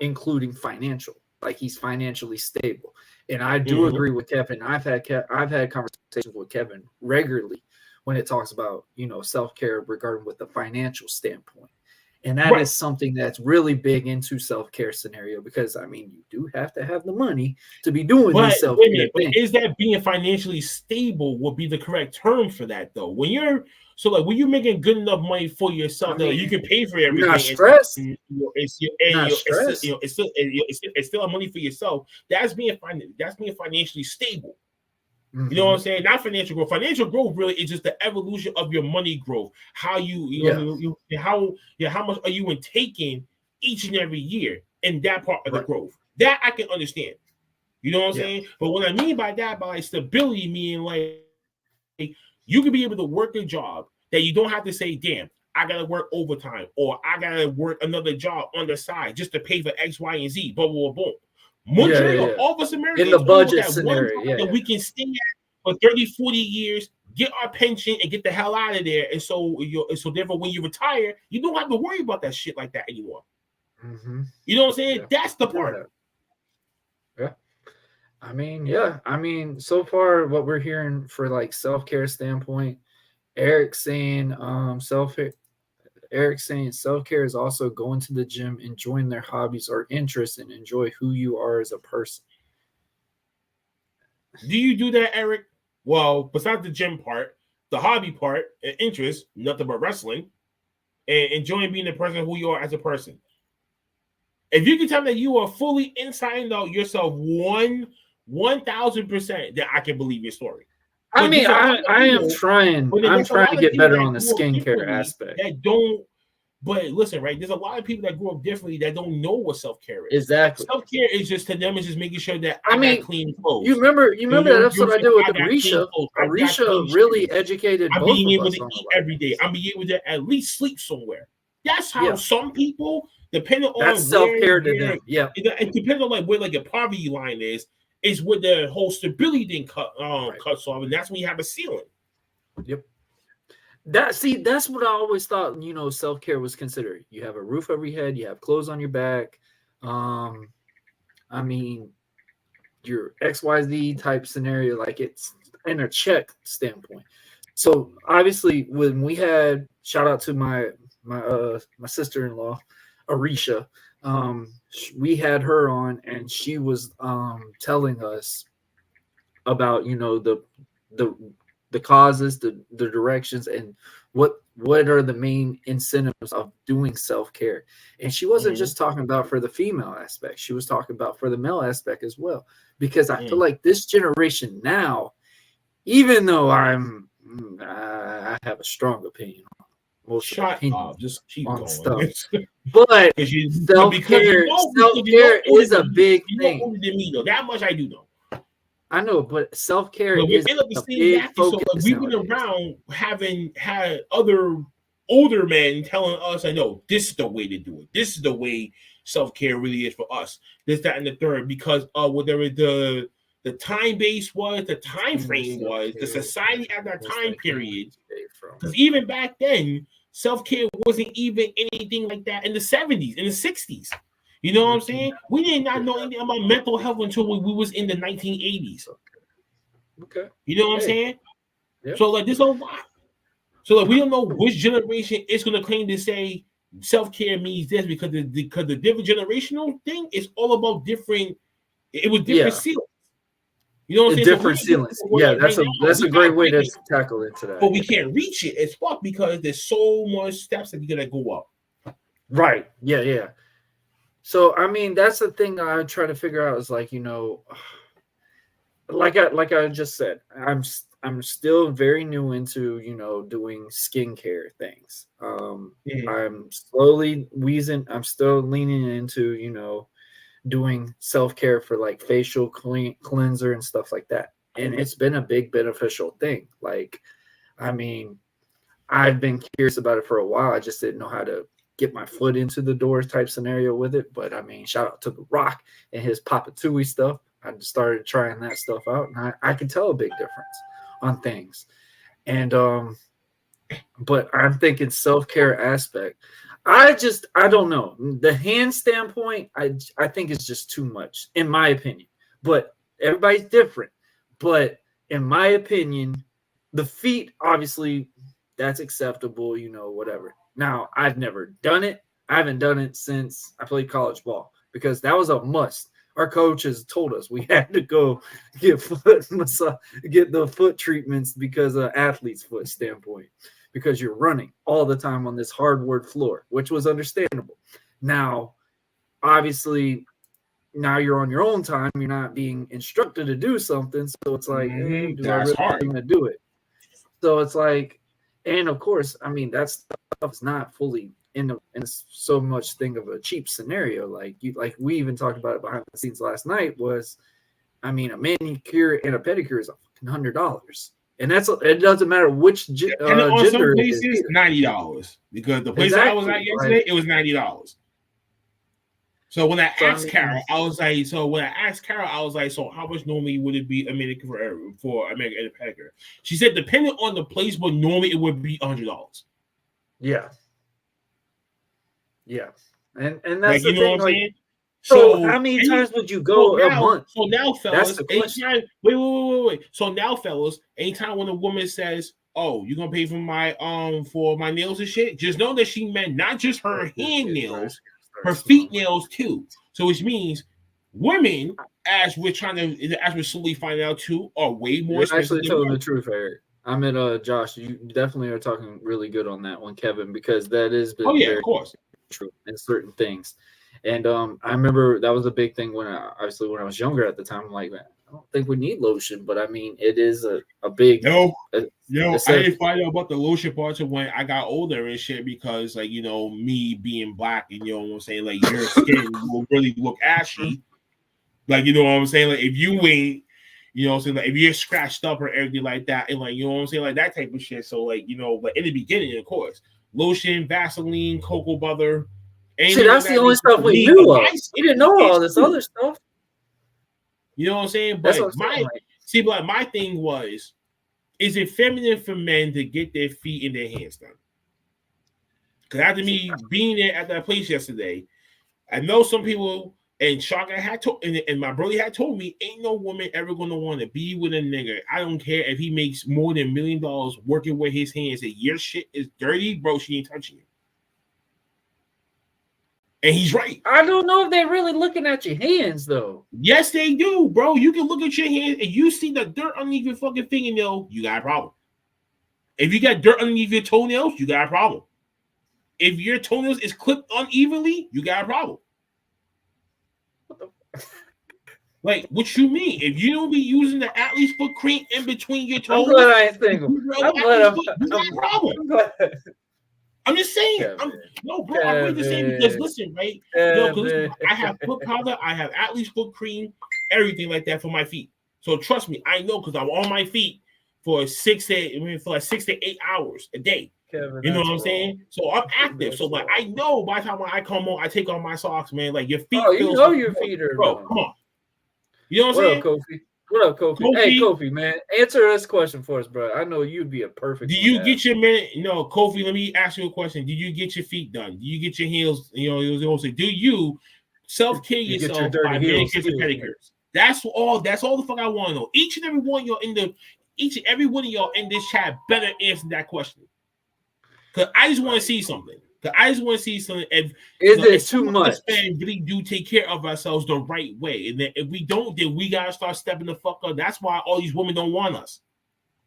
including financial. Like he's financially stable. And I do agree with Kevin. I've had conversations with Kevin regularly when it talks about, self-care regarding with the financial standpoint. And that is something that's really big into self-care scenario because, I mean, you do have to have the money to be doing these self-care things. Is that being financially stable would be the correct term for that, though? When you're making good enough money for yourself, that you can pay for everything. You're not stressed. It's still money for yourself. That's being financially stable. You know what I'm saying? Not financial growth. Financial growth really is just the evolution of your money growth. How how much are you taking each and every year in that part of the growth? That I can understand. You know what I'm saying? But what I mean by that, by stability, meaning like you can be able to work a job that you don't have to say, damn, I gotta work overtime or I gotta work another job on the side just to pay for X, Y, and Z. Boom, boom, boom. All of us Americans in the budget scenario, that we can stay at for 30, 40 years, get our pension, and get the hell out of there. And so therefore, when you retire, you don't have to worry about that shit like that anymore. You know what I'm saying? That's the part. Yeah. I mean, yeah. I mean, so far what we're hearing for like self-care standpoint, Eric saying self-care is also going to the gym, enjoying their hobbies or interests, and enjoy who you are as a person. Do you do that, Eric? Well, besides the gym part, the hobby part, and interest, nothing but wrestling, and enjoying being the person who you are as a person. If you can tell me that you are fully inside out yourself 1,000%, then I can believe your story. I mean, I am trying. I'm trying to get better on the grew up skincare differently aspect. that don't. But listen, right? There's a lot of people that grew up differently that don't know what self-care is. Exactly. Self-care is just to them is just making sure that I mean, got clean clothes. You remember that episode I did with Arisha? Arisha really shoes. educated I'm both being of able us to on eat a lot. every day. I'm being able to at least sleep somewhere. That's how Yeah. some people, depending on That's self-care to them. Yeah. It depends on like where like a poverty line is where the whole stability thing cuts off, and that's when you have a ceiling. Yep. That's what I always thought, self-care was considered. You have a roof over your head, you have clothes on your back. I mean, your XYZ type scenario, like it's in a check standpoint. So obviously when we had, shout out to my sister-in-law, Arisha, we had her on and she was telling us about, the causes, the directions, and what are the main incentives of doing self-care. And she wasn't just talking about for the female aspect, she was talking about for the male aspect as well, because I feel like this generation now, even though I have a strong opinion on most just keep on going. Stuff, but self-care is a big thing. Older than me, though. That much I do know. I know, but self-care is a big focus. So we've been around having had other older men telling us, I know this is the way to do it. This is the way self-care really is for us. This, that, and the third, because of whatever the time base was, the time frame was, the society at that time period. Because even back then, self-care wasn't even anything like that in the 70s, in the 60s. You know what I'm saying? We did not know anything about mental health until we was in the 1980s. Okay. You know what I'm saying? Yep. So like, there's a lot. So like, we don't know which generation is going to claim to say self-care means this, because the different generational thing is all about different. It was different ceilings. You know what I'm saying? Different ceilings. Yeah, that's a great way to tackle it today. But we can't reach it as fuck because there's so much steps that we gotta go up. Right. Yeah. So I mean, that's the thing I try to figure out is like, like I just said, I'm still very new into, doing skincare things. I'm slowly I'm still leaning into, doing self-care for like facial cleanser and stuff like that. And it's been a big beneficial thing. Like, I mean, I've been curious about it for a while. I just didn't know how to get my foot into the door type scenario with it. But I mean, shout out to The Rock and his Papa Tui stuff. I just started trying that stuff out, and I can tell a big difference on things. And but I'm thinking self-care aspect. I don't know. The hand standpoint, I think is just too much, in my opinion. But everybody's different. But in my opinion, the feet, obviously, that's acceptable, whatever. Now, I've never done it. I haven't done it since I played college ball, because that was a must. Our coaches told us we had to go get the foot treatments because of athlete's foot standpoint, because you're running all the time on this hardwood floor, which was understandable. Now, obviously, now you're on your own time. You're not being instructed to do something. So it's like, do I really want to do it? So it's like, and of course, I mean, that stuff is not fully in so much thing of a cheap scenario. Like we even talked about it behind the scenes last night was, I mean, a manicure and a pedicure is $100. And it doesn't matter which gender it is. $90, because the place I was at yesterday, it was $90. So when I asked Carol, I was like, so how much normally would it be a manicure for a manicure and a pedicure? She said, depending on the place, but normally it would be $100. Yeah. And that's like, the thing. Like, So how many times would you go a month? So now, fellas, anytime, wait. So now, fellas, anytime when a woman says, "Oh, you're gonna pay for my nails and shit," just know that she meant not just her hand nails, her feet nails too. So which means women, as we're slowly finding out too, are way more You're expensive. Actually, telling the truth, Eric. I mean, Josh, you definitely are talking really good on that one, Kevin, because that is very of course true in certain things. And I remember that was a big thing when I was younger at the time. I'm like, man, I don't think we need lotion, but I mean, it is a big. I didn't find out about the lotion parts of when I got older and shit because, like, me being black and you know what I'm saying, like your skin will really look ashy. Like, you know what I'm saying, like if you ain't, you know what I'm saying, like if you're scratched up or everything like that, and like you know what I'm saying, like that type of shit. So like but in the beginning, of course, lotion, Vaseline, cocoa butter. See, that's the only stuff we knew of. We didn't know all this other stuff. You know what I'm saying? But my thing was, is it feminine for men to get their feet and their hands done? Because after me being there at that place yesterday, I know some people, and Shaka had told, and my brother had told me, ain't no woman ever gonna want to be with a nigga. I don't care if he makes more than $1 million working with his hands. If your shit is dirty, bro, she ain't touching you. And he's right. I don't know if they're really looking at your hands, though. Yes, they do, bro. You can look at your hands and you see the dirt underneath your fucking fingernail, you got a problem. If you got dirt underneath your toenails, you got a problem. If your toenails is clipped unevenly, you got a problem. What the like, what you mean? If you don't be using the athlete's foot cream in between your toes, I'm glad I ain't single. I'm glad you got a problem. I'm just saying, I'm really just saying because listen, right? Listen, I have foot powder, I have athlete's foot cream, everything like that for my feet. So trust me, I know because I'm on my feet for 6 to 8 hours a day. Kevin, you know what I'm saying? So I'm active. So like I know by the time I come home, I take off my socks, man. Like your feet. Oh, you know your feet are bro. Come on. You know what I'm saying? Kofi? What up, Kofi? Hey, Kofi, man, answer this question for us, bro. I know you'd be a perfect. Do you get your minute? No, Kofi. Let me ask you a question. Do you get your feet done? Do you get your heels? You know, say, do you self-care yourself by manicures and pedicures? That's all. That's all the fuck I want to know. Each and every one of y'all in this chat better answer that question. Cause I just want to see something. If it too much? Really do take care of ourselves the right way, and then if we don't, then we gotta start stepping the fuck up. That's why all these women don't want us.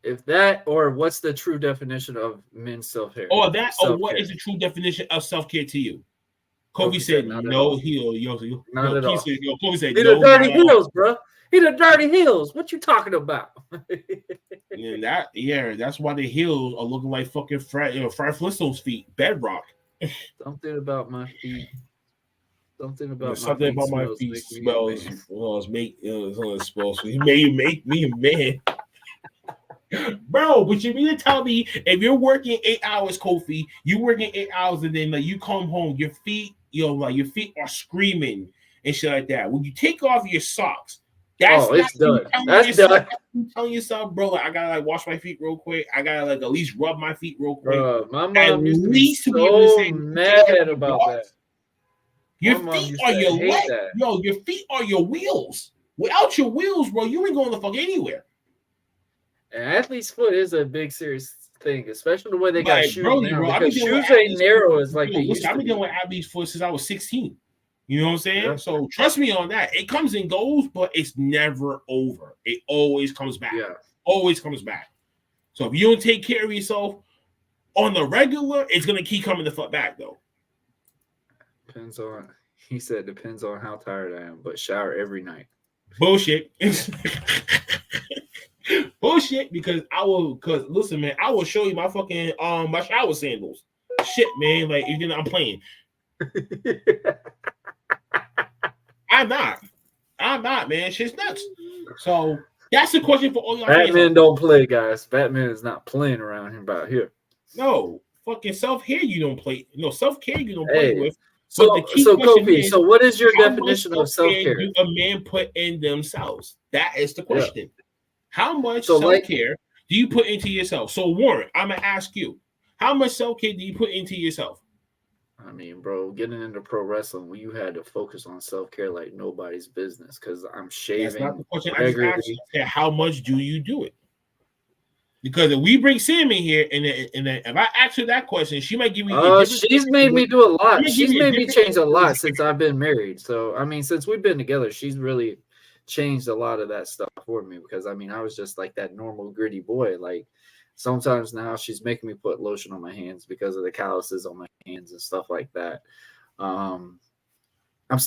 If that, or what's the true definition of men's self-care? Or that, or what is the true definition of self-care to you? Kobe said no heel. Not at all. Kobe said no. The dirty heels, bro. He the dirty heels. What you talking about? That's why the heels are looking like fucking Fred Flintstone's feet, bedrock. Something about my feet. Something about my feet smells. He make me a man. Bro, but you mean to tell me if you're working 8 hours, Kofi, you working 8 hours and then like you come home, your feet, your feet are screaming and shit like that. When you take off your socks, it's done. That's done. You telling yourself, bro, like I gotta like wash my feet real quick. I gotta like at least rub my feet real quick. Bro, my mom used to be so mad about that. Your feet are your legs. Yo, your feet are your wheels. Without your wheels, bro, you ain't going the fuck anywhere. An athlete's foot is a big serious thing, especially the way they got shoes now. Bro, because shoes ain't narrow as like they used to. I've been dealing with athlete's foot since I was 16. You know what I'm saying? Yeah. So trust me on that. It comes and goes, but it's never over. It always comes back. Yeah. Always comes back. So if you don't take care of yourself on the regular, it's gonna keep coming the fuck back though. Depends on how tired I am, but shower every night. Bullshit. Bullshit, because listen, man, I will show you my fucking my shower sandals. Shit, man, like you know I'm playing. I'm not, man. Shit's nuts. So that's the question for all y'all. Batman don't play, guys. Batman is not playing around here about here. No, fucking self-care you don't play. No, self-care you don't play with. So Kofi, so what is your definition of self-care? Do a man put in themselves? That is the question. Yeah. How much self-care do you put into yourself? So Warren, I'm gonna ask you, how much self-care do you put into yourself? I mean, bro, getting into pro wrestling, you had to focus on self care like nobody's business. Because I'm That's not shaving the question I just asked regularly. you. I said, how much do you do it? Because if we bring Sam in here, and then if I ask her that question, she might give me a different. She's made me do a lot. She She's might give made me a change a different lot answer. since I've been married. So I mean, since we've been together, she's really changed a lot of that stuff for me. Because I mean, I was just like that normal gritty boy. Like sometimes now she's making me put lotion on my hands because of the calluses on my hands and stuff like that. I'm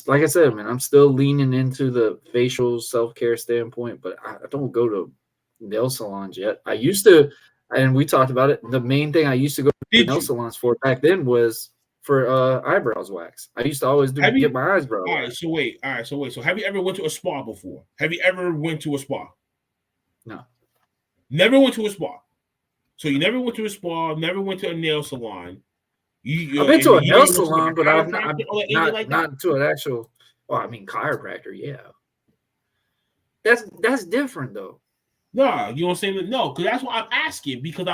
like I said, man, I'm still leaning into the facial self care standpoint, but I don't go to nail salons yet. I used to, and we talked about it. The main thing I used to go to Did nail you? salons for back then was for eyebrows wax. I used to always get my eyebrows All right, waxed. so wait. So have you ever went to a spa before? Have you ever went to a spa? No. Never went to a spa. So you never went to a spa, never went to a nail salon. I've been to a nail never went to, like, salon, a but I've chiropractor or anything like that? not to an actual. Well, I mean chiropractor, yeah. That's different though. No, you know what I'm saying? No, because that's what I'm asking. Because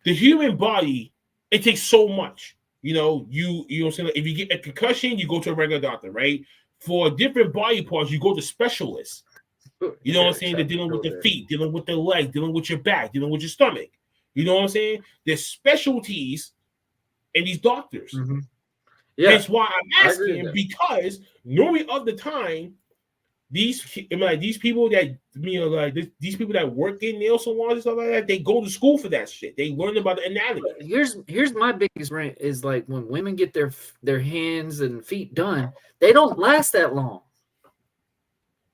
the human body, it takes so much. You know what I'm saying? Like, if you get a concussion, you go to a regular doctor, right? For different body parts, you go to specialists. You know what I'm saying? They're dealing with the feet, dealing with the leg, dealing with your back, dealing with your stomach. You know what I'm saying? There's specialties in these doctors. Mm-hmm. Yeah. That's why I'm asking, because normally of the time, these people that these people that work in nail salons and stuff like that, they go to school for that shit. They learn about the anatomy. Here's my biggest rant is like when women get their hands and feet done, they don't last that long.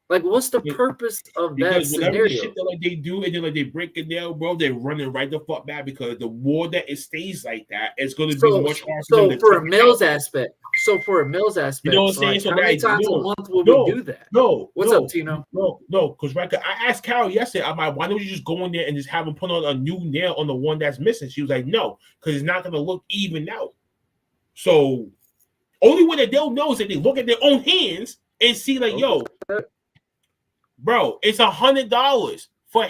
Like, what's the purpose of that scenario? Whatever the shit that they do, and then they break a nail, bro, they're running right the fuck back, because the more that it stays like that, it's going to be much harder. So for a male's aspect, you know what I'm saying? So how many times a month will we do that? What's up, Tino? No, because I asked Carol yesterday, I'm like, why don't you just go in there and just have them put on a new nail on the one that's missing? She was like, no, because it's not going to look even out. So only way that they'll know is that they look at their own hands and see like, yo, bro, it's $100 for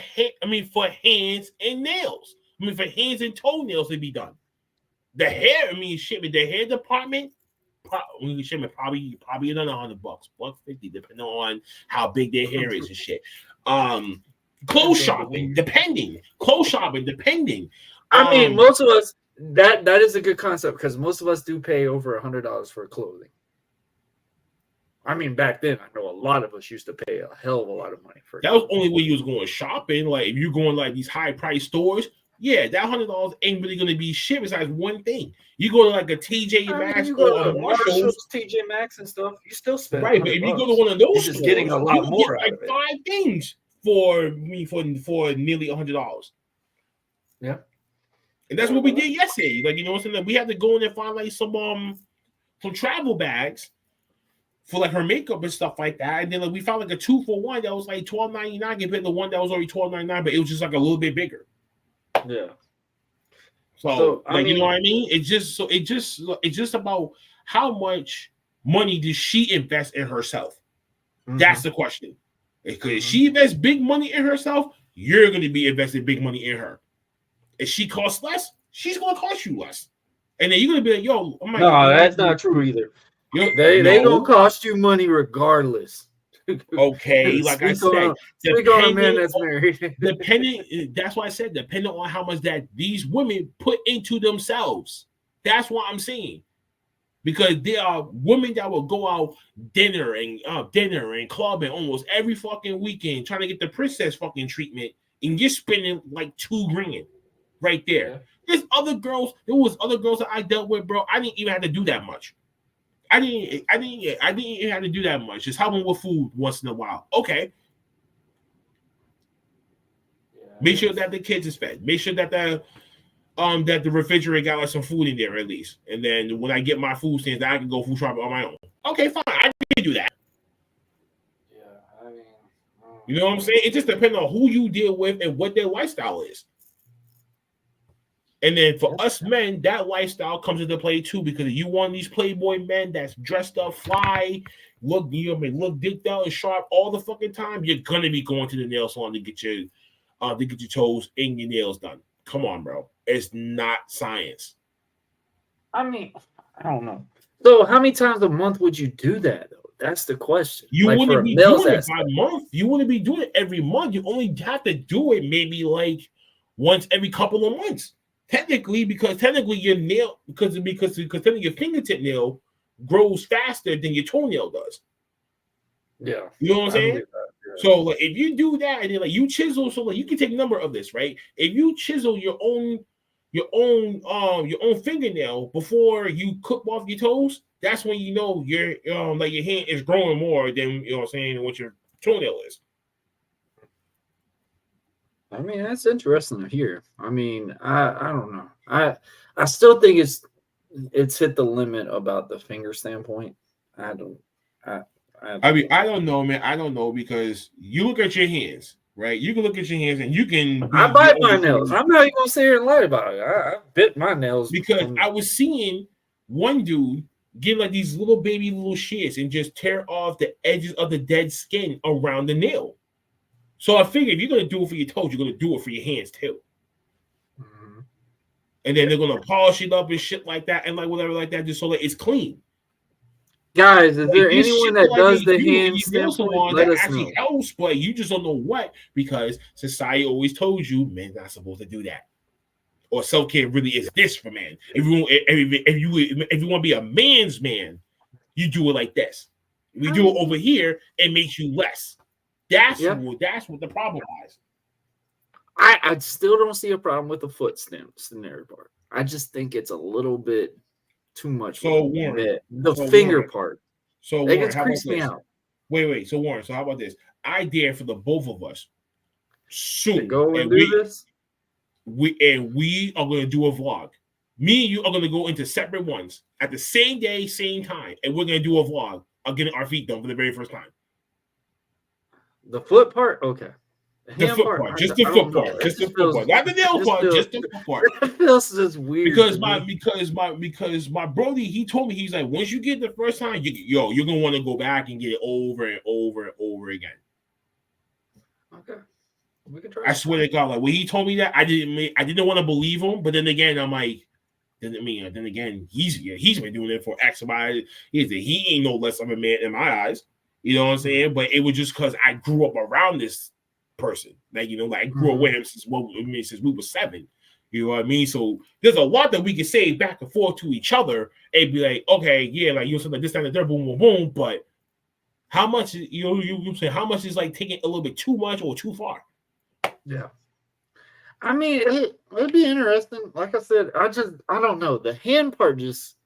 hands and nails. For hands and toenails to be done. The hair, the hair department, probably another $100, $150, depending on how big their hair is and shit. Clothes shopping, depending. I mean, most of us that is a good concept, because most of us do pay over $100 for clothing. I mean, back then, I know a lot of us used to pay a hell of a lot of money for that. Was only when you was going shopping. Like, if you're going like these high price stores, yeah, that $100 ain't really gonna be shit besides one thing. You go to like a TJ Maxx or a Marshalls, TJ Maxx and stuff, you still spend right. But if you go to one of those, you're just getting a lot more out of it. 5 things for nearly $100. Yeah, and that's what we did yesterday. Like, you know what I'm saying? We had to go in and find like some travel bags for like her makeup and stuff like that, and then like we found like a 2-for-1 that was like $12.99 compared to one that was already $12.99, but it was just like a little bit bigger. Yeah. So like, you know what I mean? It's just about how much money does she invest in herself? Mm-hmm. That's the question. Because if she invests big money in herself, you're going to be investing big money in her. If she costs less, she's going to cost you less, and then you're going to be like, yo, no, that's not true either. They gonna cost you money regardless. Okay, like I said, speak on a man that's married. That's why I said depending on how much that these women put into themselves. That's what I'm saying. Because there are women that will go out dinner and clubbing almost every fucking weekend trying to get the princess fucking treatment, and you're spending like $2,000 right there. Yeah. There was other girls that I dealt with, bro. I didn't even have to do that much. I didn't even have to do that much. Just help them with food once in a while. Okay. Yeah, make sure that the kids is fed. Make sure that the refrigerator got like some food in there at least. And then when I get my food stamps, I can go food shopping on my own. Okay, fine. I can do that. Yeah, I mean, you know what I'm saying? It just depends on who you deal with and what their lifestyle is. And then for us men, that lifestyle comes into play too, because if you want these playboy men that's dressed up, fly, look dicked out and sharp all the fucking time, you're gonna be going to the nail salon to get your toes and your nails done. Come on, bro. It's not science. I mean, I don't know. So how many times a month would you do that though? That's the question. You like wouldn't for be males doing it aspect. by month. You wouldn't be doing it every month. You only have to do it maybe like once every couple of months. Technically, because your nail, because technically your fingertip nail grows faster than your toenail does. Yeah. You know what I'm saying? That, yeah. So like if you do that and then like you chisel, so like you can take a number of this, right? If you chisel your own fingernail before you clip off your toes, that's when you know your like your hand is growing more than you know what I'm saying what your toenail is. I mean, that's interesting to hear. I mean, I don't know. I still think it's hit the limit about the finger standpoint. I don't mean, I don't know, man. I don't know because you look at your hands, right? You can look at your hands and you can I bite my nails. I'm not even gonna sit here and lie about it. I bit my nails because I was seeing one dude get like these little baby little shits and just tear off the edges of the dead skin around the nail. So I figured if you're gonna do it for your toes, you're gonna do it for your hands too. Mm-hmm. And then they're gonna polish it up and shit like that, and like whatever like that, just so that it's clean. Guys, is there anyone that does the hand standpoint? Let us know. Helps, but you just don't know what, because society always told you men's not supposed to do that, or self-care really is this for men. If you want to be a man's man, you do it like this. If you do it over here, it makes you less. That's what the problem is. I still don't see a problem with the foot scenario part. I just think it's a little bit too much. So Warren, the finger part. So Warren, how about me this? Out. Wait. So Warren, so how about this? I dare for the both of us soon to go and do this. We are going to do a vlog. Me and you are going to go into separate ones at the same day, same time, and we're going to do a vlog of getting our feet done for the very first time. The foot part, okay. The foot part, just the foot part, just the foot part, not the nail part, just the foot part. That feels just weird. Because my brody, he told me, he's like, once you get the first time, you're gonna want to go back and get it over and over and over again. Okay, we can try. I swear to God, like when he told me that, I didn't want to believe him, but then again, I'm like, then again, he's been doing it for X amount. He ain't no less of a man in my eyes. You know what I'm saying? But it was just because I grew up around this person. Like, I grew up with him since we were 7. You know what I mean? So there's a lot that we can say back and forth to each other and be like, okay, yeah, like something like this, that, and the third, boom, boom, boom. But how much, you say how much is like taking a little bit too much or too far? Yeah. I mean, it'd be interesting. Like I said, I don't know. The hand part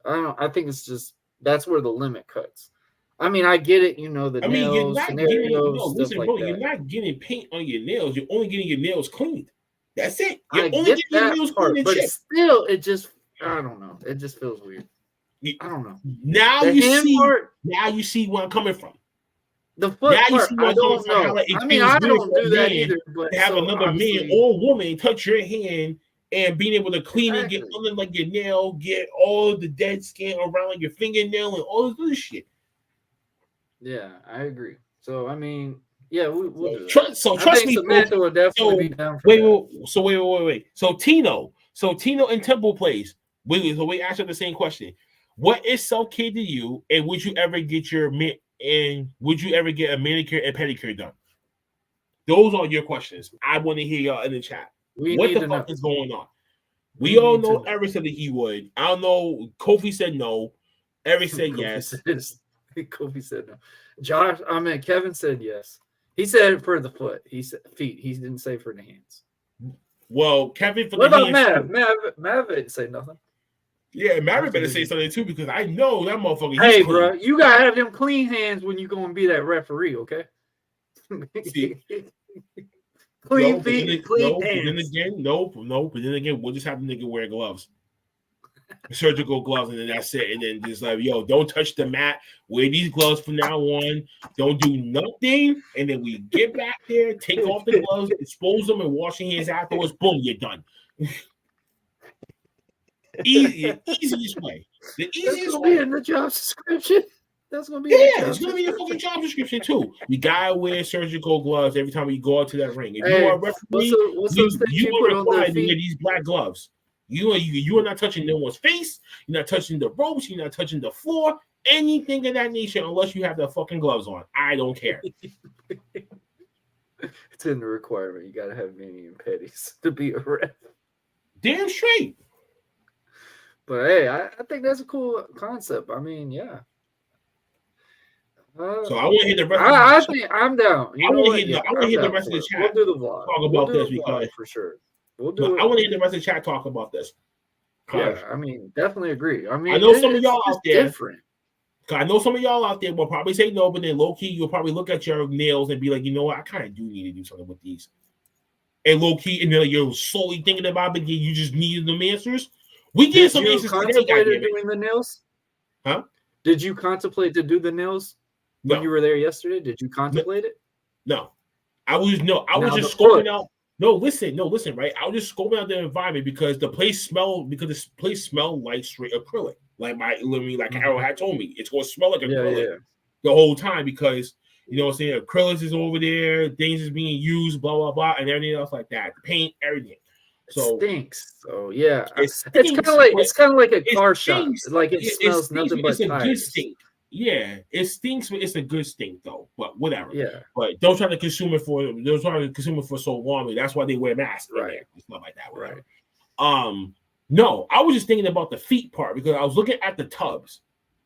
I think it's just, that's where the limit cuts. I mean, I get it, the nails, scenarios, stuff like that. You're not getting paint on your nails. You're only getting your nails cleaned. That's it. You're only getting your nails cleaned and chipped. Still, it just, I don't know. It just feels weird. I don't know. Now you see where I'm coming from. The foot part, I don't know. Like I don't do that either. But to have another man or woman touch your hand and being able to clean it, get under like your nail, get all the dead skin around like your fingernail and all this other shit. Yeah, I agree. So I mean, yeah, we'll do that. Trust me, Samantha will definitely be down for wait. So Tino and Temple Place. We asked her the same question. What is self-care to you, and would you ever get a manicure and pedicure done? Those are your questions. I want to hear y'all in the chat. What the fuck is going on? We all know Eric said that he would. I don't know. Kofi said no. Eric said yes. Kofi said no. Kevin said yes. He said for the foot. He said feet. He didn't say for the hands. Well, Kevin for what the hands. Mav didn't say nothing. Yeah, Mav better say something too, because I know that motherfucker. Hey, bro, you gotta have them clean hands when you go and be that referee, okay? Clean feet, clean hands. But then again, we'll just have the nigga wear gloves. Surgical gloves, and then that's it. And then just like, don't touch the mat. Wear these gloves from now on. Don't do nothing. And then we get back there, take off the gloves, expose them, and wash your hands afterwards. Boom, you're done. Easiest way. The easiest way. In the job description. That's gonna be it's gonna be a fucking job description too. You gotta wear surgical gloves every time you go out to that ring. If you are a referee, you are required to wear these black gloves. You are not touching no one's face. You're not touching the ropes. You're not touching the floor. Anything of that nature, unless you have the fucking gloves on. I don't care. It's in the requirement. You got to have mani and pedis to be a ref. Damn straight. But hey, I think that's a cool concept. I mean, yeah. So I want to hit the rest. I think I'm down. I want to hit the rest of the chat. We'll do the vlog. Talk about this because for sure. We'll do. I want to hit the rest of the chat. Talk about this. Yeah, I mean, definitely agree. I mean, I know some of y'all out there. Different. I know some of y'all out there will probably say no, but then low key you'll probably look at your nails and be like, you know what, I kind of do need to do something with these. And low key, and then you're slowly thinking about it, and you just needed them answers. We get some answers today. Doing the nails? Huh? Did you contemplate to do the nails when you were there yesterday? Did you contemplate it? No, I was just scoping out. No, listen, right? I was just scoping out the environment because the place smelled like straight acrylic. Like Harold had told me, it's gonna smell like acrylic the whole time because you know what I'm saying, acrylics is over there, things is being used, blah blah blah, and everything else like that. Paint, everything. So it stinks. So yeah, it's kind of like a car shop. Like it smells nothing but tires. Good stink. Yeah, it stinks, but it's a good stink though. But whatever. Yeah. But don't try to consume it for so warmly. That's why they wear masks. Right. Stuff like that. Whatever. Right. No, I was just thinking about the feet part because I was looking at the tubs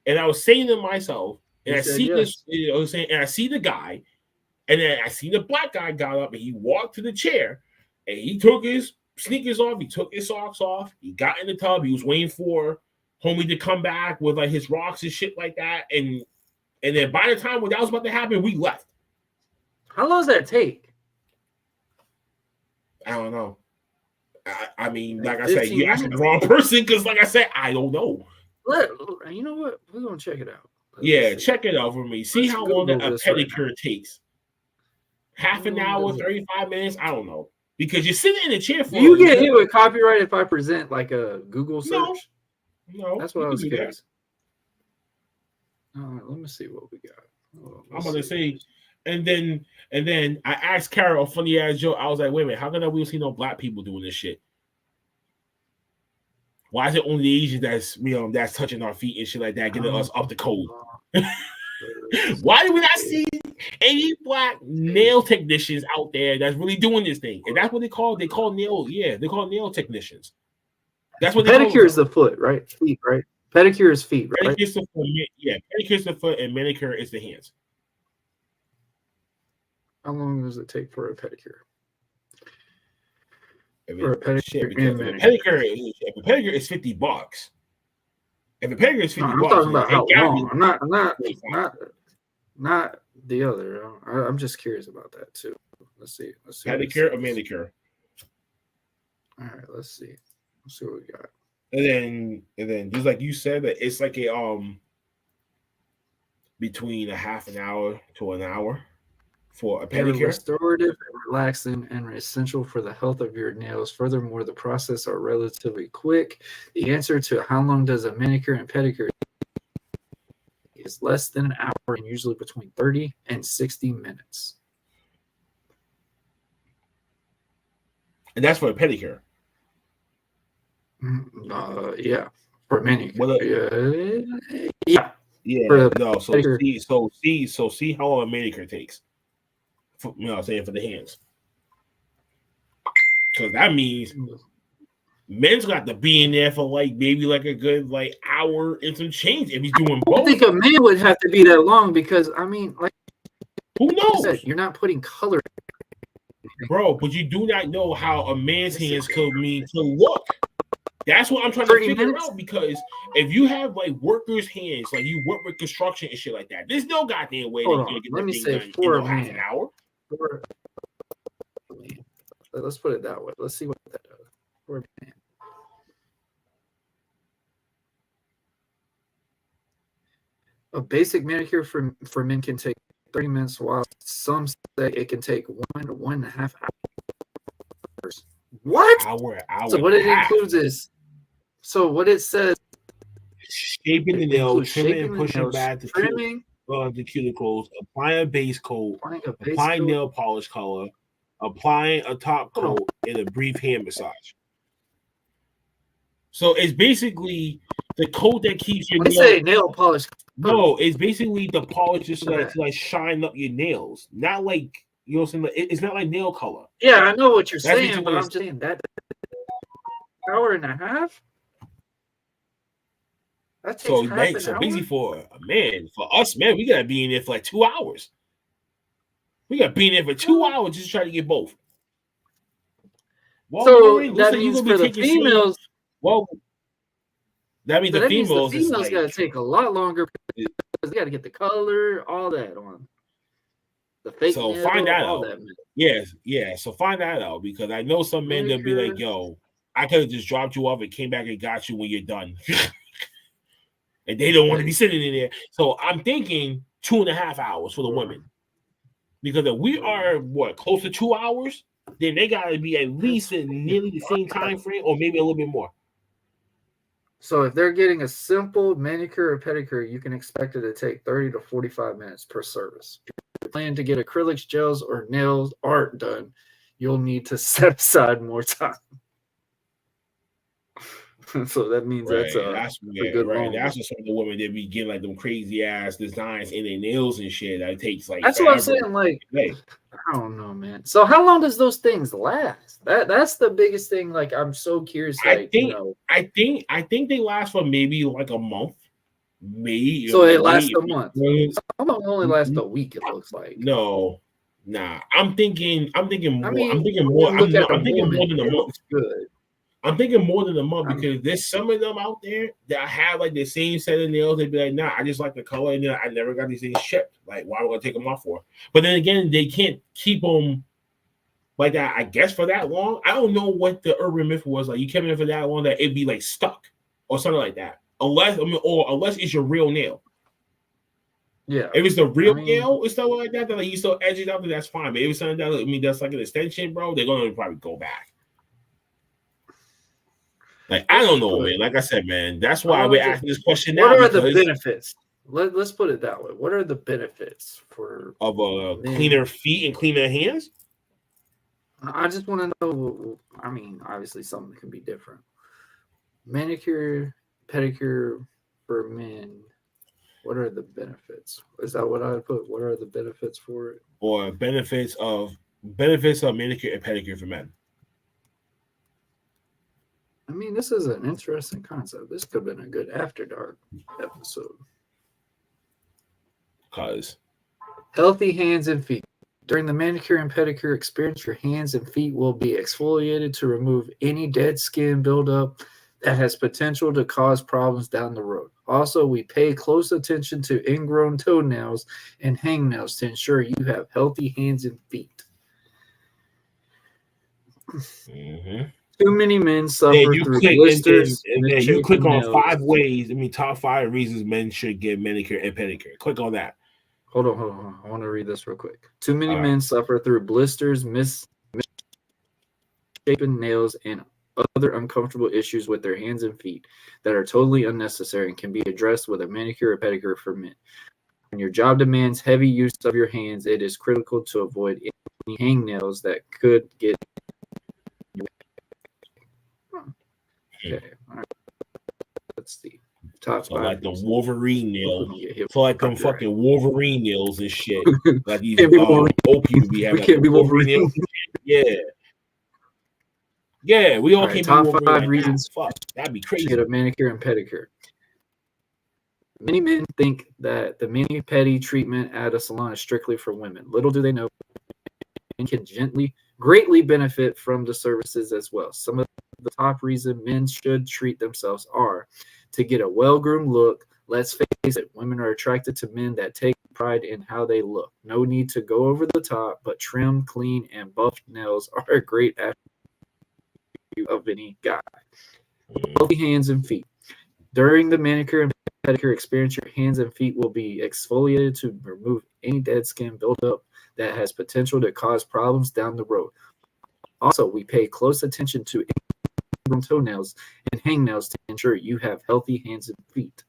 and I was saying to myself, and I see this, I was saying, and I see the guy, and then I see the black guy got up and he walked to the chair and he took his sneakers off, he took his socks off, he got in the tub, he was waiting for homie to come back with like his rocks and shit like that. And then by the time when that was about to happen, we left. How long does that take? I don't know. I mean, like I said, you asking the wrong person because, like I said, I don't know. You know what? We're gonna check it out. Check it out for me. See how long a pedicure takes. Half an hour, 35 minutes. I don't know because you're sitting in a chair for. You get hit with copyright if I present like a Google search. No, that's what I was curious. Let me see what we got. I'm gonna say. And then I asked Carol a funny ass joke. I was like, wait a minute, how come we don't see no black people doing this shit? Why is it only the Asians that's touching our feet and shit like that, getting us up the code? Why do we not see any black nail technicians out there that's really doing this thing? And that's what they call nail technicians. That's what pedicure is the foot, right? Feet, right? Pedicure is feet, right? Pedicure is the foot, pedicure is the foot, and manicure is the hands. How long does it take for a pedicure? If a pedicure is $50. If a pedicure is $50, I'm talking about how long. Not the other. I'm just curious about that too. Let's see. Pedicure or manicure? All right, let's see. Let's see what we got. And then just like you said, that it's like a between a half an hour to an hour. For a pedicure, restorative, and relaxing, and essential for the health of your nails. Furthermore, the process are relatively quick. The answer to how long does a manicure and pedicure is less than an hour and usually between 30 and 60 minutes. And that's for a pedicure. Yeah, for a manicure. Yeah. So see how long a manicure takes. For, I'm saying for the hands, because that means men's got to be in there for maybe a good hour and some change if he's doing both. I think a man would have to be that long because who knows? You're not putting color, bro. But you do not know how a man's hands could mean to look. That's what I'm trying to figure out because if you have workers' hands, you work with construction and shit like that, there's no goddamn way they're gonna get that thing done in half an hour. Let's put it that way. Let's see what that does. For a man. A basic manicure for men can take 30 minutes, while some say it can take 1 to 1.5 hours. What? Hour. So what it includes is, so what it says, shaping the nails, trimming and pushing back the cuticles, applying a base coat, applying nail polish color, applying a top coat, and a brief hand massage. So it's basically the coat that keeps your When they nails. say nail polish, No, it's basically the polish just to like shine up your nails. Not like, you know what I'm saying? It's not like nail color. yeah, I know what you're That's saying, but I'm just saying that hour and a half. That takes So, half man, an so hour? busy for a man. For us, man, we gotta be in there for like 2 hours. We gotta be in there for 2 hours just to try to get both. Well, So Mary, looks that like you're means gonna be for the taking females. well, that means So the that means the females is females like, got to take a lot longer because they got to get the color, all that on the fake so nail, find that all out. that. Yes, yeah. So find that out, because I know some men that'll be like, yo, I could have just dropped you off and came back and got you when you're done. And they don't want to be sitting in there. So I'm thinking 2.5 hours for the women. Because if we are close to 2 hours, then they gotta be at least in nearly the same time frame, or maybe a little bit more. So if they're getting a simple manicure or pedicure, you can expect it to take 30 to 45 minutes per service. If you plan to get acrylics, gels, or nails art done, you'll need to set aside more time. So that means that's a good long. That's what some of the women that be getting like them crazy ass designs in their nails and shit. That takes like that's forever. what I'm saying. Like, I don't know, man. So how long does those things last? That's the biggest thing. Like, I'm so curious. Like, I think they last for maybe like a month. Maybe so it lasts a month. Some of them only last a week. It looks like. No, nah. I'm thinking more. I mean, I'm thinking more. I'm thinking more than a month. Good. I'm thinking more than a month, because there's some of them out there that have like the same set of nails. They'd be like, nah, I just like the color, and I never got these things shipped. Like, why am I gonna take them off for? But then again, they can't keep them like that, I guess, for that long. I don't know what the urban myth was. Like, you kept it for that long that it'd be like stuck or something like that. Unless it's your real nail. Yeah. If it's the real nail or stuff like that, like you still edge it up, that's fine. But if it's something that that's like an extension, bro, they're gonna probably go back. Like, I don't know, man. Like I said, man, that's why we're asking this question now. What are the benefits? Let's put it that way. What are the benefits of cleaner feet and cleaner hands? I just want to know. I mean, obviously, something can be different. Manicure, pedicure for men. What are the benefits? Is that what I would put? What are the benefits for it? Or benefits of manicure and pedicure for men? I mean, this is an interesting concept. This could have been a good After Dark episode. Because healthy hands and feet. During the manicure and pedicure experience, your hands and feet will be exfoliated to remove any dead skin buildup that has potential to cause problems down the road. Also, we pay close attention to ingrown toenails and hangnails to ensure you have healthy hands and feet. Mm-hmm. Too many men suffer through blisters. And then you click on 5 ways. I mean, top 5 reasons men should get manicure and pedicure. Click on that. Hold on. I want to read this real quick. Too many men suffer through blisters, misshapen nails, and other uncomfortable issues with their hands and feet that are totally unnecessary and can be addressed with a manicure or pedicure for men. When your job demands heavy use of your hands, it is critical to avoid any hangnails that could get. Okay, all right. Let's see. Top 5. Like the Wolverine nails. So like them fucking Wolverine nails and shit. Like these old people be having. Can't be Wolverine nails. Yeah, we all can't be Wolverine. Top 5 reasons. Fuck, that'd be crazy. Get a manicure and pedicure. Many men think that the mani-pedi treatment at a salon is strictly for women. Little do they know, men can greatly benefit from the services as well. Some of the top reasons men should treat themselves are to get a well-groomed look. Let's face it, women are attracted to men that take pride in how they look. No need to go over the top, but trim, clean, and buffed nails are a great attribute of any guy. Healthy hands and feet. During the manicure and pedicure experience, your hands and feet will be exfoliated to remove any dead skin buildup that has potential to cause problems down the road. Also, we pay close attention to toenails and hangnails to ensure you have healthy hands and feet.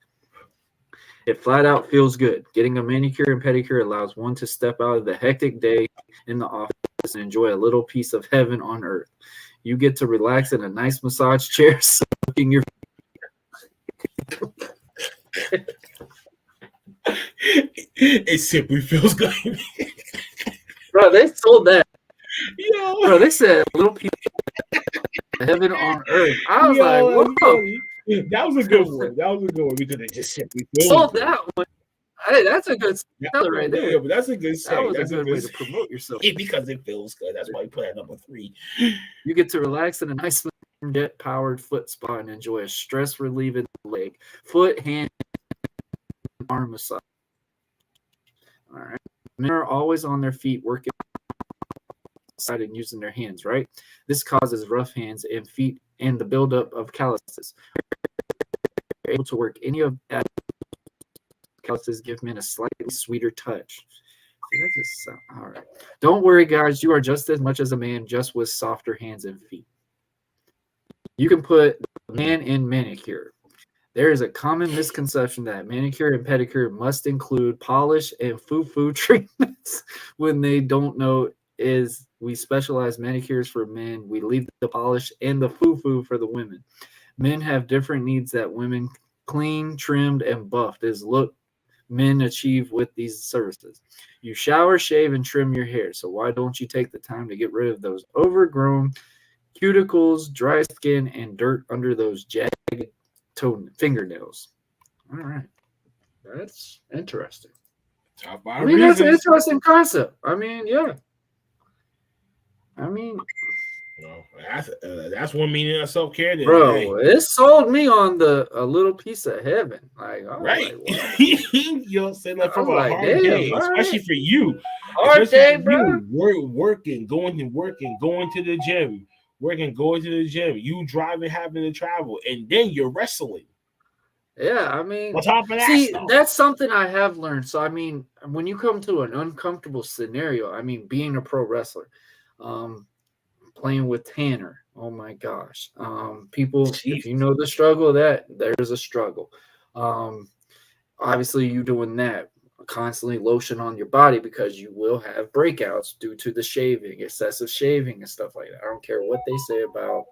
It flat out feels good. Getting a manicure and pedicure allows one to step out of the hectic day in the office and enjoy a little piece of heaven on earth. You get to relax in a nice massage chair, soaking your. It simply feels good. Bro, they sold that. Yo, Bro, they said little people heaven on earth. I was like, that's whoa. funny. That was a good one. That was a good one because it just simply feels Sold good. that one. Hey, that's a good seller right there. Yeah, but that's a good That say. was That's a good way to say. promote yourself. Because it feels good. That's why you put it at number 3. You get to relax in a nice jet-powered foot spa and enjoy a stress-relieving leg, foot, hand, and arm massage. All right. Men are always on their feet working outside and using their hands, right? This causes rough hands and feet and the buildup of calluses. You're able to work any of that. Calluses give men a slightly sweeter touch. See, that just all right. Don't worry, guys. You are just as much as a man, just with softer hands and feet. You can put man in manicure. There is a common misconception that manicure and pedicure must include polish and foo-foo treatments when they don't know is we specialize manicures for men. We leave the polish and the foo-foo for the women. Men have different needs that women clean, trimmed, and buffed is look men achieve with these services. You shower, shave, and trim your hair. So why don't you take the time to get rid of those overgrown cuticles, dry skin, and dirt under those jagged fingernails? All right. That's interesting. I mean, that's an interesting concept. I mean, yeah. I mean, that's one meaning of self-care. Then, bro, hey. it sold me on a little piece of heaven. Like, right. Like, you know what I'm saying? Like, from a hard day, especially for you. Hard day, bro. Working, going to the gym, going to the gym, you driving, having to travel, and then you're wrestling. Yeah, I mean, on top of that, see, that's something I have learned. So, I mean, when you come to an uncomfortable scenario, I mean, being a pro wrestler, playing with Tanner, oh my gosh, people, if you know the struggle, that there's a struggle. Obviously, you doing that, constantly lotion on your body because you will have breakouts due to the shaving, excessive shaving, and stuff like that. I don't care what they say about,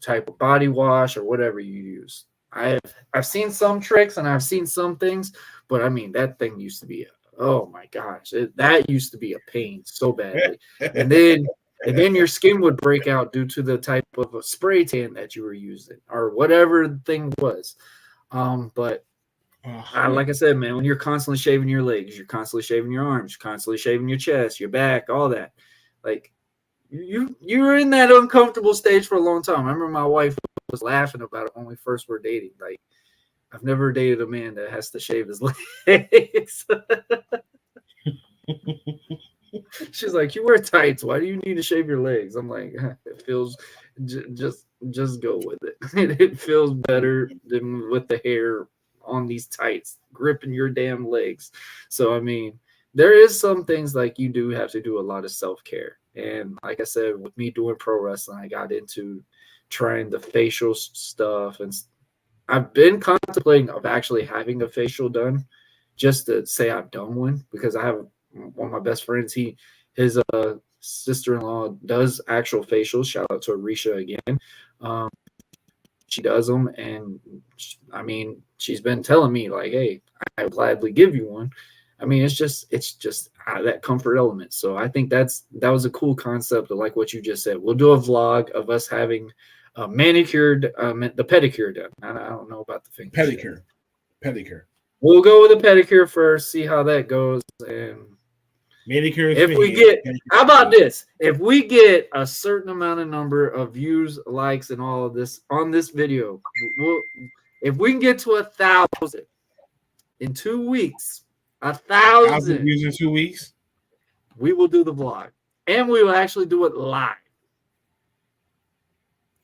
type of body wash or whatever you use. I've seen some tricks and I've seen some things, but I mean that thing used to be oh my gosh, that used to be a pain so badly, and then your skin would break out due to the type of a spray tan that you were using or whatever the thing was. But like I said, man, when you're constantly shaving your legs, you're constantly shaving your arms, you're constantly shaving your chest, your back, all that, like you were in that uncomfortable stage for a long time. I remember my wife was laughing about it when we first were dating. Like, I've never dated a man that has to shave his legs. She's like, you wear tights. Why do you need to shave your legs? I'm like, it feels just go with it. It feels better than with the hair on these tights gripping your damn legs. So I mean, there is some things like you do have to do a lot of self-care. And like I said, with me doing pro wrestling, I got into trying the facial stuff, and I've been contemplating of actually having a facial done just to say I've done one, because I have one of my best friends, his sister-in-law does actual facials. Shout out to Arisha again. She does them, and I mean, she's been telling me like, hey, I would gladly give you one. I mean, it's just out of that comfort element. So I think that was a cool concept of like what you just said. We'll do a vlog of us having manicured, the pedicure done. I don't know about the finger. Pedicure. We'll go with the pedicure first, see how that goes, and manicure. If we get, how about this? If we get a certain amount of number of views, likes, and all of this on this video, if we can get to 1,000 in 2 weeks. 1,000 views in 2 weeks, we will do the vlog, and we will actually do it live.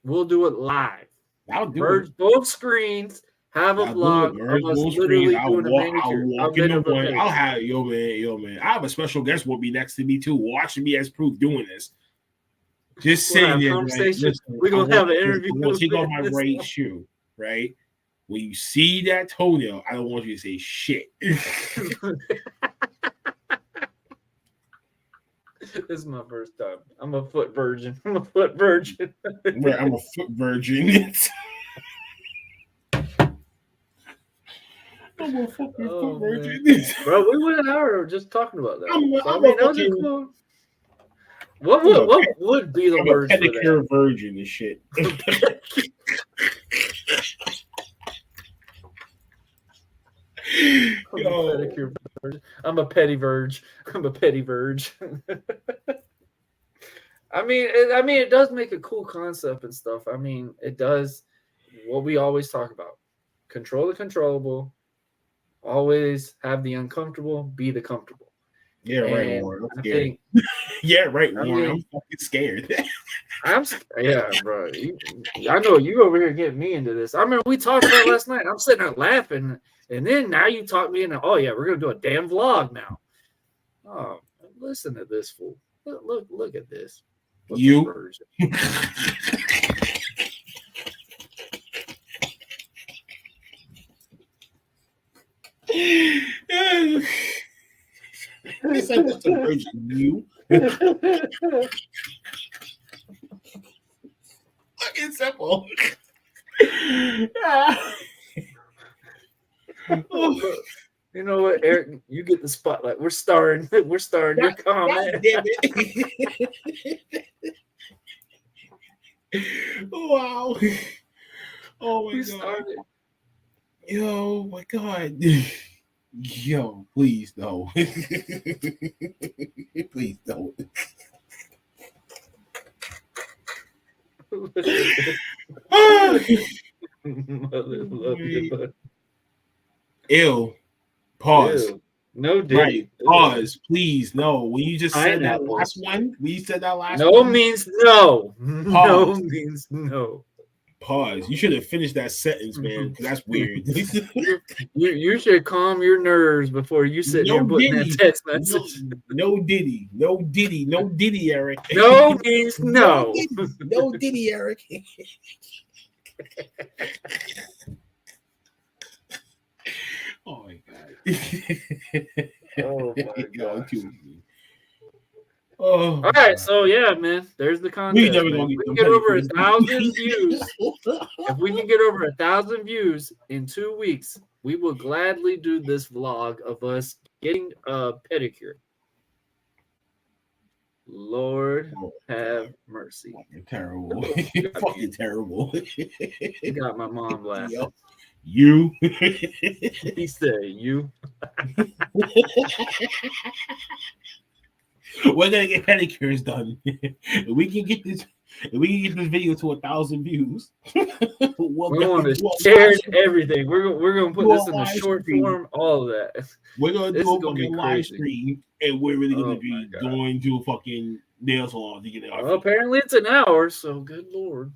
We'll do it live. Merge both screens. Have a vlog of us literally doing a manicure. I'll walk in the one. I'll have yo man. I have a special guest will be next to me too, watching me as proof doing this. Just sitting there. Right? We're gonna have an interview. I'm gonna take off my right shoe, right? When you see that toenail, I don't want you to say shit. is my first time. I'm a foot virgin. I'm a foot virgin. I'm a foot virgin. I'm a fucking foot virgin. Bro, we went an hour just talking about that. I'm I a mean, that was fucking- cool. What would be the I'm words a for that? pedicure virgin and shit. I'm a petty verge. I'm a petty verge. I mean, it does make a cool concept and stuff. I mean, it does what we always talk about: control the controllable. Always have the uncomfortable be the comfortable. Yeah, right, And Warren. I'm I scared. think, Yeah, right, I Warren. mean- I'm fucking scared. yeah, bro. I know you over here getting me into this. I remember we talked about it last night. I'm sitting there laughing, and then now you talk me into, oh yeah, we're gonna do a damn vlog now. Oh, listen to this fool. Look at this. What's You. the version? It's like what's the virgin? You. Fucking simple. You know what, Eric? You get the spotlight. We're starring. We're starring your comment. God damn it. Wow. Oh my We god. started. Yo, my god. Yo, please no. Please don't. Mother love you, bud. Ew. Pause. Ew. No diddy. Right. Pause. Please. No. When you just said that Pineapple. last one, when you said that last No one, means no. No Pause. means no. pause. You should have finished that sentence, man, because that's weird. You should calm your nerves before you sit here putting that text message. No Diddy. No Diddy. No Diddy, Eric. No means no. No Diddy, Eric. Oh my god. Oh my god. Oh, all right, so yeah, man, there's the contest. never Man. gonna If we get can them get over pedicures. 1,000 views, if we can get over 1,000 views in 2 weeks, we will gladly do this vlog of us getting a pedicure. Lord have mercy. You're terrible. You're fucking terrible. You got my mom laughing. Yep. You. He said, "You." We're gonna get pedicures done. If we can get this video to 1,000 views, We want to share everything. We're gonna put this in a live short stream. form. All of that. We're gonna This do is a gonna be fucking live crazy. stream, and we're really gonna Oh be my God. going to a fucking nail salon to get it. Well, apparently it's an hour, so good lord.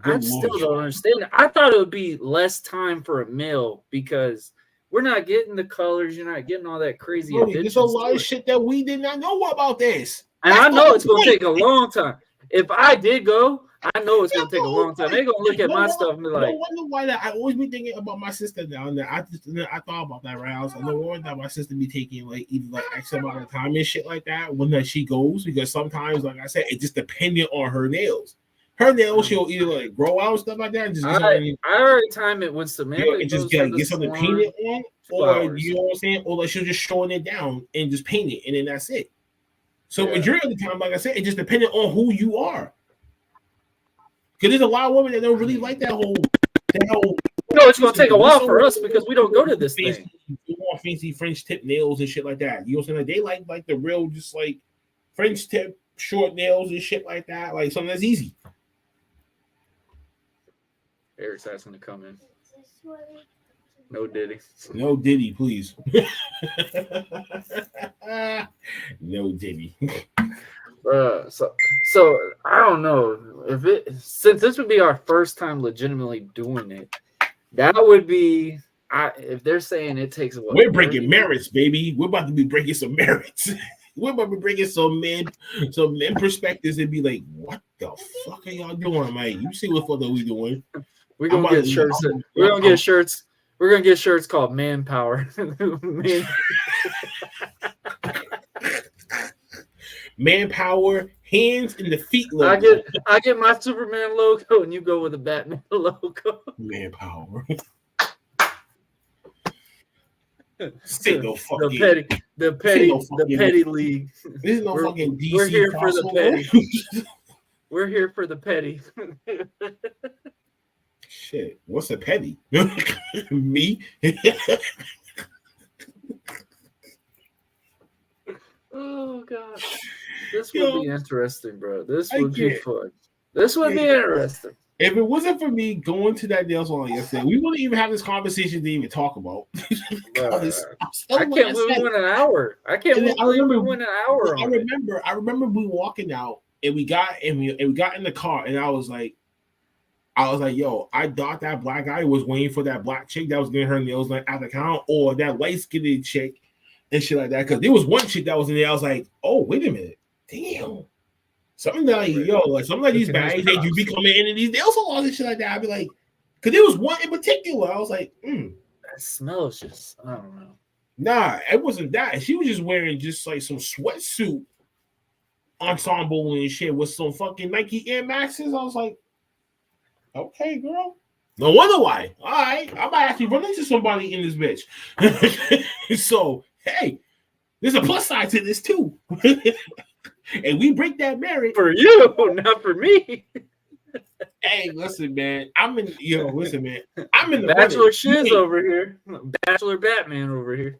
I still don't understand. I thought it would be less time for a meal because we're not getting the colors. You're not getting all that crazy. There's a lot of shit that we did not know about this. And I know it's going to take a long time. If I did go, I know it's going to take a long time. They're going to look at my stuff and be like, no wonder why that I always be thinking about my sister down there. I thought about that, right? I was like, no wonder that my sister be taking like either like X amount of time and shit like that when that she goes, because sometimes, like I said, it just dependent on her nails. Her nails, she'll either like grow out and stuff like that, and just I already time it when Samantha and just goes to get the something salon. painted on, or Flowers. you know what I'm saying, or like she'll just showing it down and just paint it, and then that's it. So Yeah. majority of the time, like I said, it just depended on who you are. Because there's a lot of women that don't really like that whole. You know, it's going to take a while for us because we don't go to this thing. You want fancy French tip nails and shit like that. You know what I'm saying? Like, they like the real, just like French tip short nails and shit like that. Like something that's easy. Eric's asking to come in. No Diddy. No Diddy, please. No Diddy. So I don't know since this would be our first time legitimately doing it. That would be if they're saying it takes what? We're breaking merits, baby. We're about to be breaking some merits. We're about to be breaking some men perspectives and be like, what the fuck are y'all doing, man? You see what fuck are we doing? We're gonna get shirts. We're gonna get shirts. We're gonna get shirts called Manpower. manpower, hands, and the feet logo. I get my Superman logo, and you go with the Batman logo. Manpower. Say no fucking the petty league. This is no fucking DC. We're here crossover. for the petty. We're here for the petty. Shit, what's a petty? Me? Oh god, this would be interesting, bro. This would be fun. This would be interesting. If it wasn't for me going to that nail salon yesterday, we wouldn't even have this conversation to even talk about. I can't believe we went an hour. I can't believe we went an hour. I remember we walking out and we got in the car, and I was like, yo, I thought that black guy was waiting for that black chick that was getting her nails like at the counter, or that light skinned chick and shit like that. Because there was one chick that was in there. I was like, oh, wait a minute, damn. Something like, yo, like something like these guys, they do be coming in these nail salons and shit like that. I'd be like, because there was one in particular. I was like, that smells just, I don't know. Nah, it wasn't that. She was just wearing just like some sweatsuit ensemble and shit with some fucking Nike Air Maxes. I was like, okay, girl. No wonder why. All right, I might actually run into somebody in this bitch. So, hey, there's a plus side to this too. And we break that marriage for you, not for me. Hey, listen, man. I'm in the Bachelor Shiz over here. Bachelor Batman over here.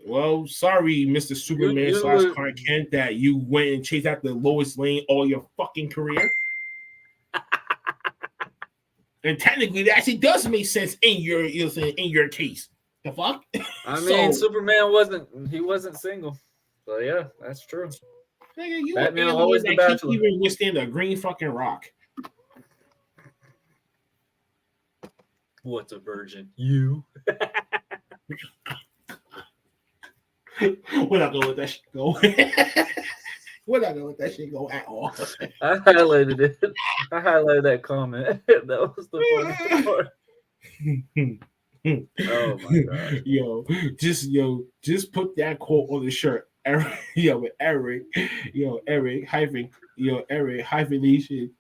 Well, sorry, Mr. Superman / Clark Kent, that you went and chased after Lois Lane all your fucking career. And technically, that actually does make sense in your case. The fuck? I mean, Superman wasn't single. So yeah, that's true. Nigga, Batman always the bachelor. Can't even withstand a green fucking rock. What's a virgin? You. We're not gonna let that shit go. We're not gonna let that shit go at all. I highlighted it. I highlighted that comment. That was the funny part. Oh my god. Just put that quote on the shirt. Eric hyphenation.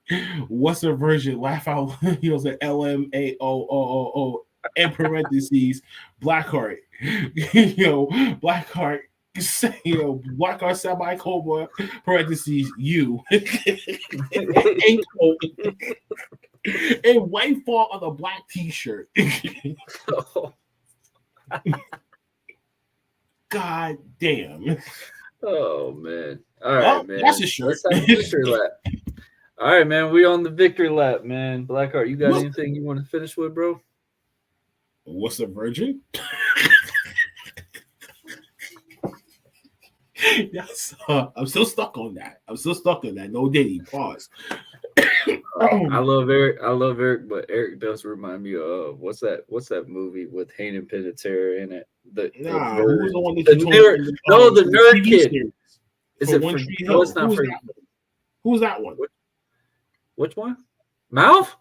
What's a virgin? Laugh out. Said LMAO in parentheses. BlackHart. BlackHart. BlackHart semi-cobra parentheses you. And white font on a black t-shirt. God damn. Oh man. All right, man. That's a shirt. Victory lap. All right, man. We on the victory lap, man. BlackHart, you got anything you want to finish with, bro? What's a virgin? Yes, I'm still stuck on that. No Diddy. Pause. I love Eric, but Eric does remind me of what's that movie with Hayden Panettiere in it? The who's the one that the nerd kid. Series. Is it for no, it's not for who's that one? Which one? Mouth?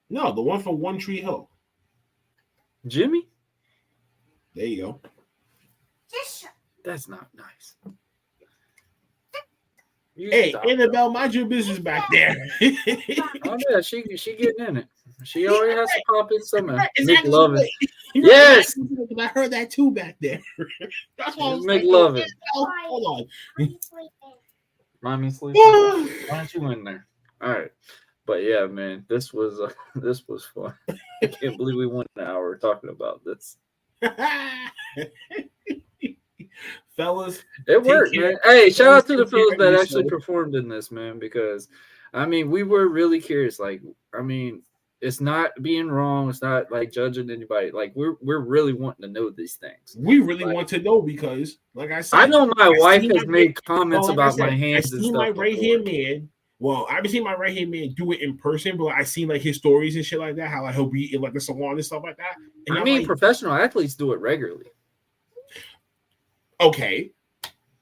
No, the one from One Tree Hill. Jimmy? There you go. That's not nice. Hey, Annabelle, mind your business back there. Oh yeah, she getting in it. She already has to pop in somewhere. Exactly. McLovin. Yes. I heard that too back there. That's why I was McLovin. Like, hold on. Mommy sleeping. Why aren't you in there? All right. But yeah, man, this was fun. I can't believe we went an hour talking about this. Fellas, it worked, man. Hey, shout out to the fellas that actually performed in this, man, because I mean, we were really curious. Like, I mean, it's not being wrong, it's not like judging anybody. Like, we're really wanting to know these things. We really want to know because, like I said, I know my wife has made comments about my hands and stuff. My right hand man. Well, I've seen my right hand man do it in person, but I seen like his stories and shit like that. How like he'll be in like the salon and stuff like that. And I mean, like, professional athletes do it regularly. Okay,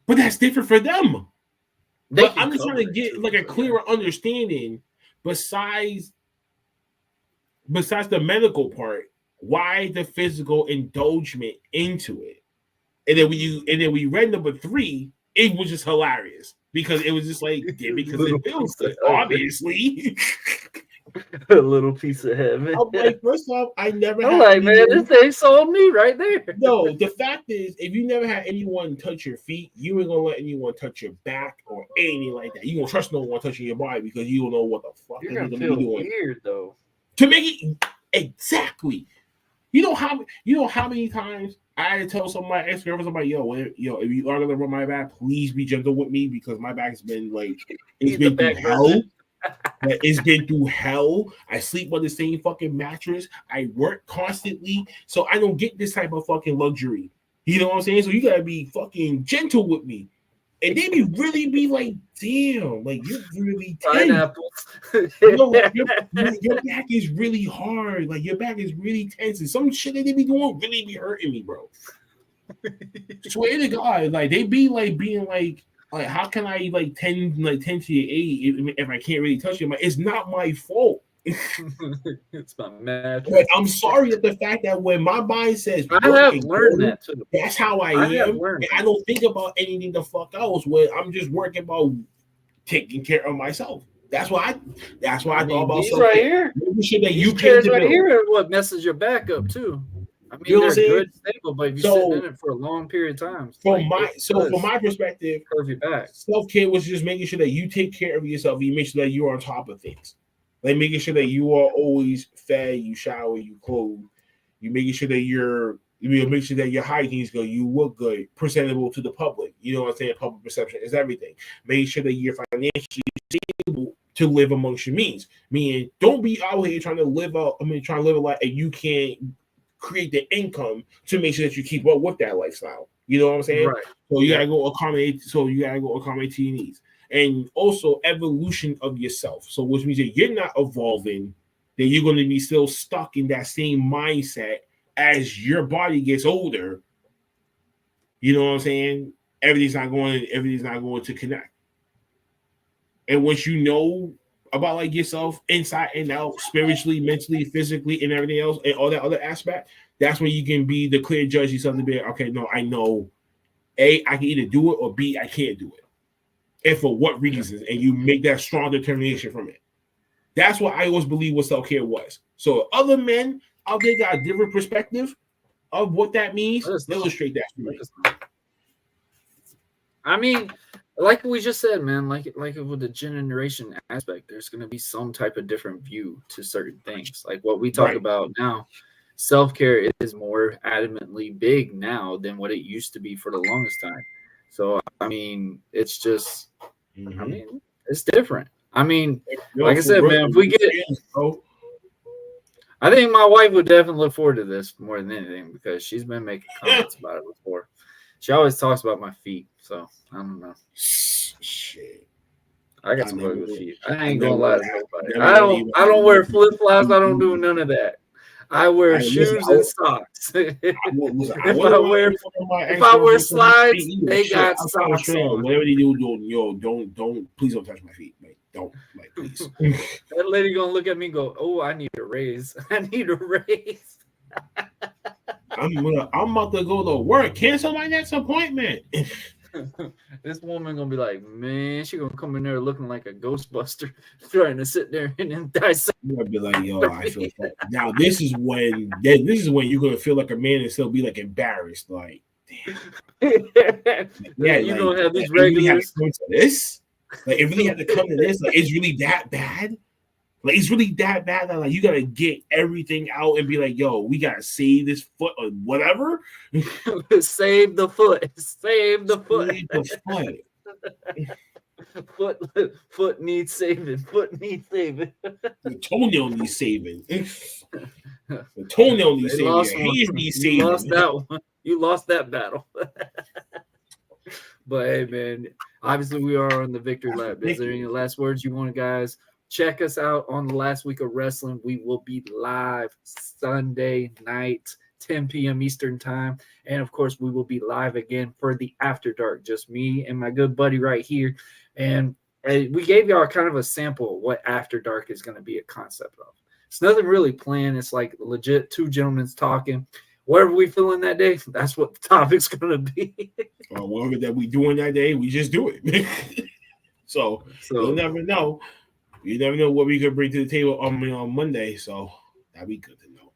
but that's different for them. But I'm just trying to get like a clearer understanding. Besides the medical part, why the physical indulgement into it? And then we read number 3. it was just hilarious because it was just like, because Little it feels piece good, of obviously. A little piece of heaven. I'm like, first off, I never I'm had like, man, anyone. this ain't sold me right there. No, the fact is, if you never had anyone touch your feet, you ain't gonna let anyone touch your back or anything like that. You gonna trust no one touching your body because you don't know what the fuck You're they're gonna gonna feel be doing weird though. to make it exactly. You know how many times I had to tell somebody, ex-girlfriend, somebody, yo, if you are gonna run my back, please be gentle with me because my back has been like it's been through hell. Like, it's been through hell. I sleep on the same fucking mattress. I work constantly, so I don't get this type of fucking luxury. You know what I'm saying? So you gotta be fucking gentle with me. And they really be like, damn, like you're really tense. Pineapples. Your back is really hard. Like your back is really tense. And some shit that they be doing really be hurting me, bro. Swear to God, like they be like being like how can I like 10 to your 8 if I can't really touch you? Like, it's not my fault. It's my mattress. Like, I'm sorry that the fact that when my mind says I have learned that too. That's how I am. And I don't think about anything the fuck else. When I'm just working about taking care of myself. That's why I thought about these right here. Making sure that These you chairs right here are what messes your back up too. I mean, they're good, stable, but if you're sitting in it for a long period of time, from my perspective, curve your back. Self-care was just making sure that you take care of yourself. You make sure that you're on top of things, like making sure that you are always fed, you shower, you clothe, you making sure that you make sure that your hygiene is good, you look good, presentable to the public. You know what I'm saying? Public perception is everything. Make sure that you're financially stable to live amongst your means. Meaning, don't be out here trying to live a life and you can't create the income to make sure that you keep up with that lifestyle. You know what I'm saying? Right. So you gotta go accommodate. So you gotta go accommodate to your needs, and also evolution of yourself. So which means that you're not evolving, that you're going to be still stuck in that same mindset as your body gets older. You know what I'm saying? Everything's not going to connect. And once you know about like yourself inside and out, spiritually, mentally, physically, and everything else, and all that other aspect, that's when you can be the clear judge yourself to be like, okay, no, I know A, I can either do it, or B, I can't do it. And for what reasons? And you make that strong determination from it. That's what I always believe what self-care was. So other men out there got a different perspective of what that means. Illustrate that to me. I mean, like we just said, man, like with the generation aspect, there's going to be some type of different view to certain things. Like what we talk about now, self-care is more adamantly big now than what it used to be for the longest time. So, I mean, it's just, I mean, it's different. I mean, like I said, man, if we get, I think my wife would definitely look forward to this more than anything because she's been making comments about it before. She always talks about my feet, so I don't know. Shit. I got some good feet. I ain't gonna lie to nobody. I don't wear flip flops. I don't do none of that. I wear shoes and socks. If I wear slides, they got socks on. Whatever they do, please don't touch my feet. Like, don't, like, please. That lady gonna look at me and go, "Oh, I need a raise. I need a raise." I'm about to go to work. Cancel my next appointment. This woman gonna be like, man, she gonna come in there looking like a Ghostbuster, trying to sit there and then dissect. You're gonna be like, yo, I feel that. Now this is when you're gonna feel like a man and still be like embarrassed, like, damn. Yeah, you don't have these regulars. This, like, it really had to come to this. Like, it's really that bad. Like, it's really that bad that, like, you gotta get everything out and be like, yo, we gotta save this foot or whatever. Save the foot. Save the foot. Save the foot. Foot needs saving. Foot needs saving. The toenail needs saving. The toenail needs saving. Your hands need saving. You lost that one. You lost that battle. But hey, man, obviously we are on the victory lap. Is there any last words you want, guys? Check us out on the last week of wrestling. We will be live Sunday night, 10 p.m. Eastern time. And, of course, we will be live again for the After Dark, just me and my good buddy right here. And we gave y'all kind of a sample of what After Dark is going to be a concept of. It's nothing really planned. It's like legit two gentlemen talking. whatever we feeling that day, that's what the topic's gonna be. Whatever that we doing that day, we just do it. So you'll never know. You never know what we could bring to the table on Monday. So that'd be good to know.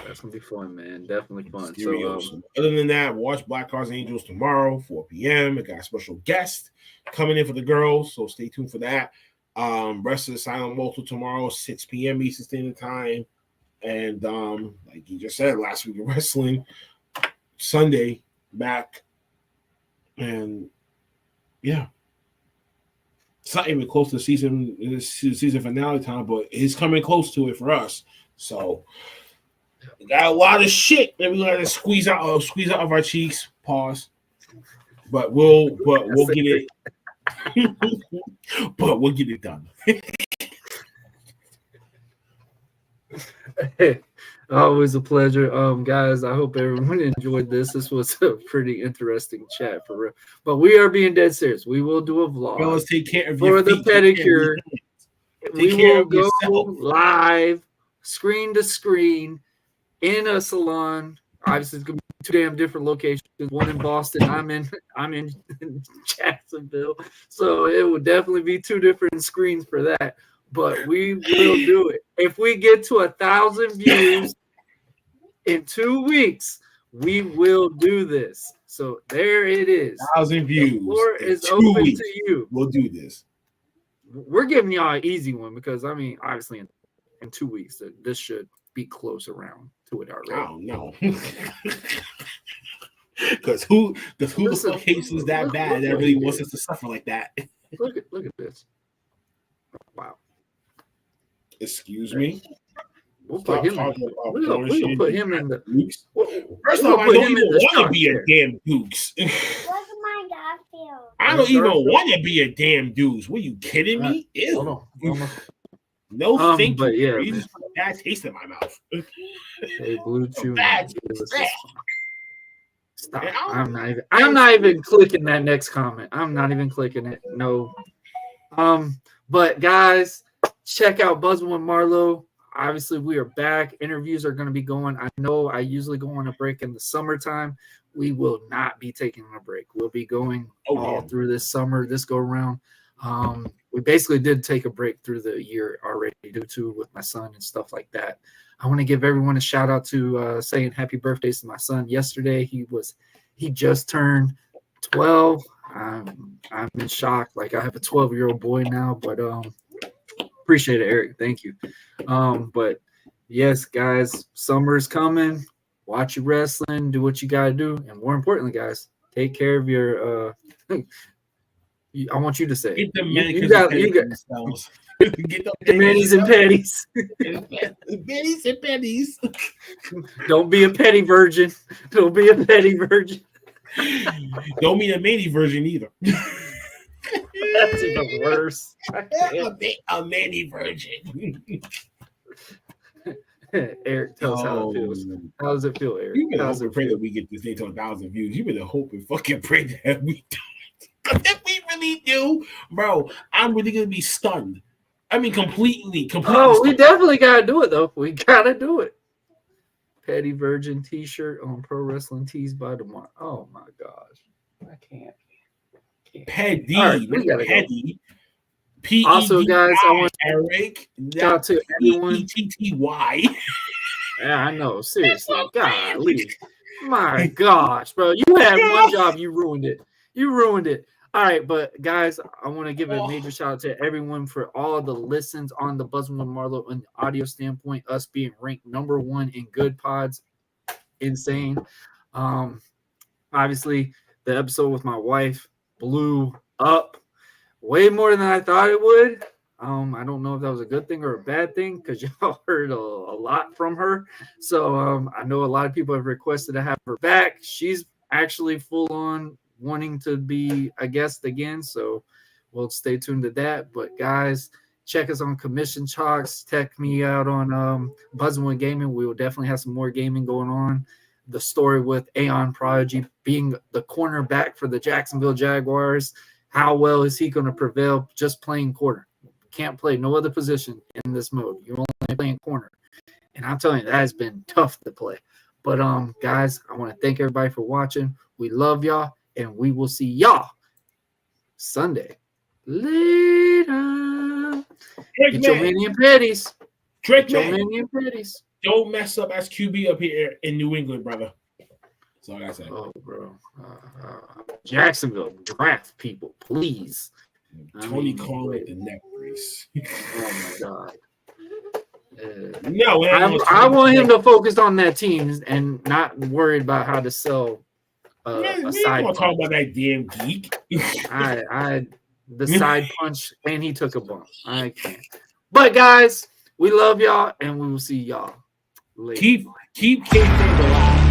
That's gonna be fun, man. Definitely fun. So other than that, watch BlackHart Angels tomorrow, 4 p.m. I got a special guest coming in for the girls, so stay tuned for that. Rest of the Silent Mortal tomorrow, 6 p.m. Eastern Standard Time. And like you just said, last week of wrestling, Sunday back. And yeah. It's not even close to season finale time, but it's coming close to it for us. So we got a lot of shit that we gotta squeeze out of our cheeks. Pause. But we'll get it. But we'll get it done. Always a pleasure. Guys, I hope everyone enjoyed this. This was a pretty interesting chat for real. But we are being dead serious. We will do a vlog. Fellas, take care of for the pedicure. We will go yourself. live, screen to screen, in a salon. Obviously, it's gonna be 2 damn different locations. One in Boston. I'm in Jacksonville. So it would definitely be 2 different screens for that. But we will do it. If we get to 1,000 views in 2 weeks, we will do this. So there it is. 1,000 views. The floor is open to you. We'll do this. We're giving y'all an easy one because obviously in 2 weeks this should be close around to it already. I don't know. Because who the fuck hates us that bad that really wants us to suffer like that? Look at this. Wow. Excuse me. We'll put him in the Dukes. First of all, I don't even want to be a damn Dukes. I don't even want to be a damn Dukes. What, are you kidding me? Ew. Hold on. No, thank but you. Yeah, You just put a bad taste in my mouth. Hey, Blue Chew. Stop. Yeah, I'm not even clicking that next comment. I'm not even clicking it. No. But guys, check out Buzzing with Marlowe. Obviously, we are back. Interviews are going to be going. I know I usually go on a break in the summertime. We will not be taking a break. We'll be going all through this summer, this go around. We basically did take a break through the year already due to with my son and stuff like that. I want to give everyone a shout out to saying happy birthdays to my son yesterday. He just turned 12. I'm in shock. Like, I have a 12-year-old boy now, but appreciate it, Eric. Thank you. But yes, guys, summer's coming. Watch your wrestling, do what you gotta do, and more importantly, guys, take care of your I want you to say get the you got get the manis and petties. Manis and petties. Don't be a petty virgin. Don't be a petty virgin. Don't be a mani virgin either. That's even worse. A mani virgin. Eric, tell us how it feels. How does it feel, Eric? You better hope and pray that we get this thing to 1,000 views. You better hope and fucking pray that we don't. Because if we really do, bro, I'm really gonna be stunned. I mean, completely. Oh, we definitely gotta do it though. We gotta do it. Petty Virgin T-shirt on Pro Wrestling Tees by tomorrow. Oh my gosh, I can't. Petty, right, we gotta petty. Go. Also, guys, I want Eric. Shout out to everyone. P-E-T-T-Y. Yeah, I know. Seriously, golly, my gosh, bro, you had one job, you ruined it. All right, but guys, I want to give a major shout out to everyone for all of the listens on the Buzzing with Marlowe and audio standpoint. Us being ranked #1 in good pods, insane. Obviously, the episode with my wife blew up way more than I thought it would. I don't know if that was a good thing or a bad thing because y'all heard a lot from her. So I know a lot of people have requested to have her back. She's actually full on wanting to be a guest again, so we'll stay tuned to that. But guys, check us on Commission Chalks. Check me out on Buzzing with Gaming. We will definitely have some more gaming going on. The story with Aeon Prodigy being the cornerback for the Jacksonville Jaguars. How well is he going to prevail just playing corner? Can't play no other position in this mode. You're only playing corner. And I'm telling you, that has been tough to play. But guys, I want to thank everybody for watching. We love y'all, and we will see y'all Sunday. Later. Drake, Get your man. mini and petties. Drake, Get your man. mini and petties. Don't mess up as QB up here in New England, brother. That's all I gotta say. Oh, bro. Jacksonville, draft people, please. Tony Khan with the neck brace. Oh, my God. No, I want him to focus on that team and not worried about how to sell a side punch. Talk about that damn geek. The side punch, and he took a bump. I can't. But guys, we love y'all, and we will see y'all later. Keep kayfabe alive.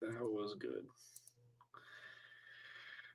That was good.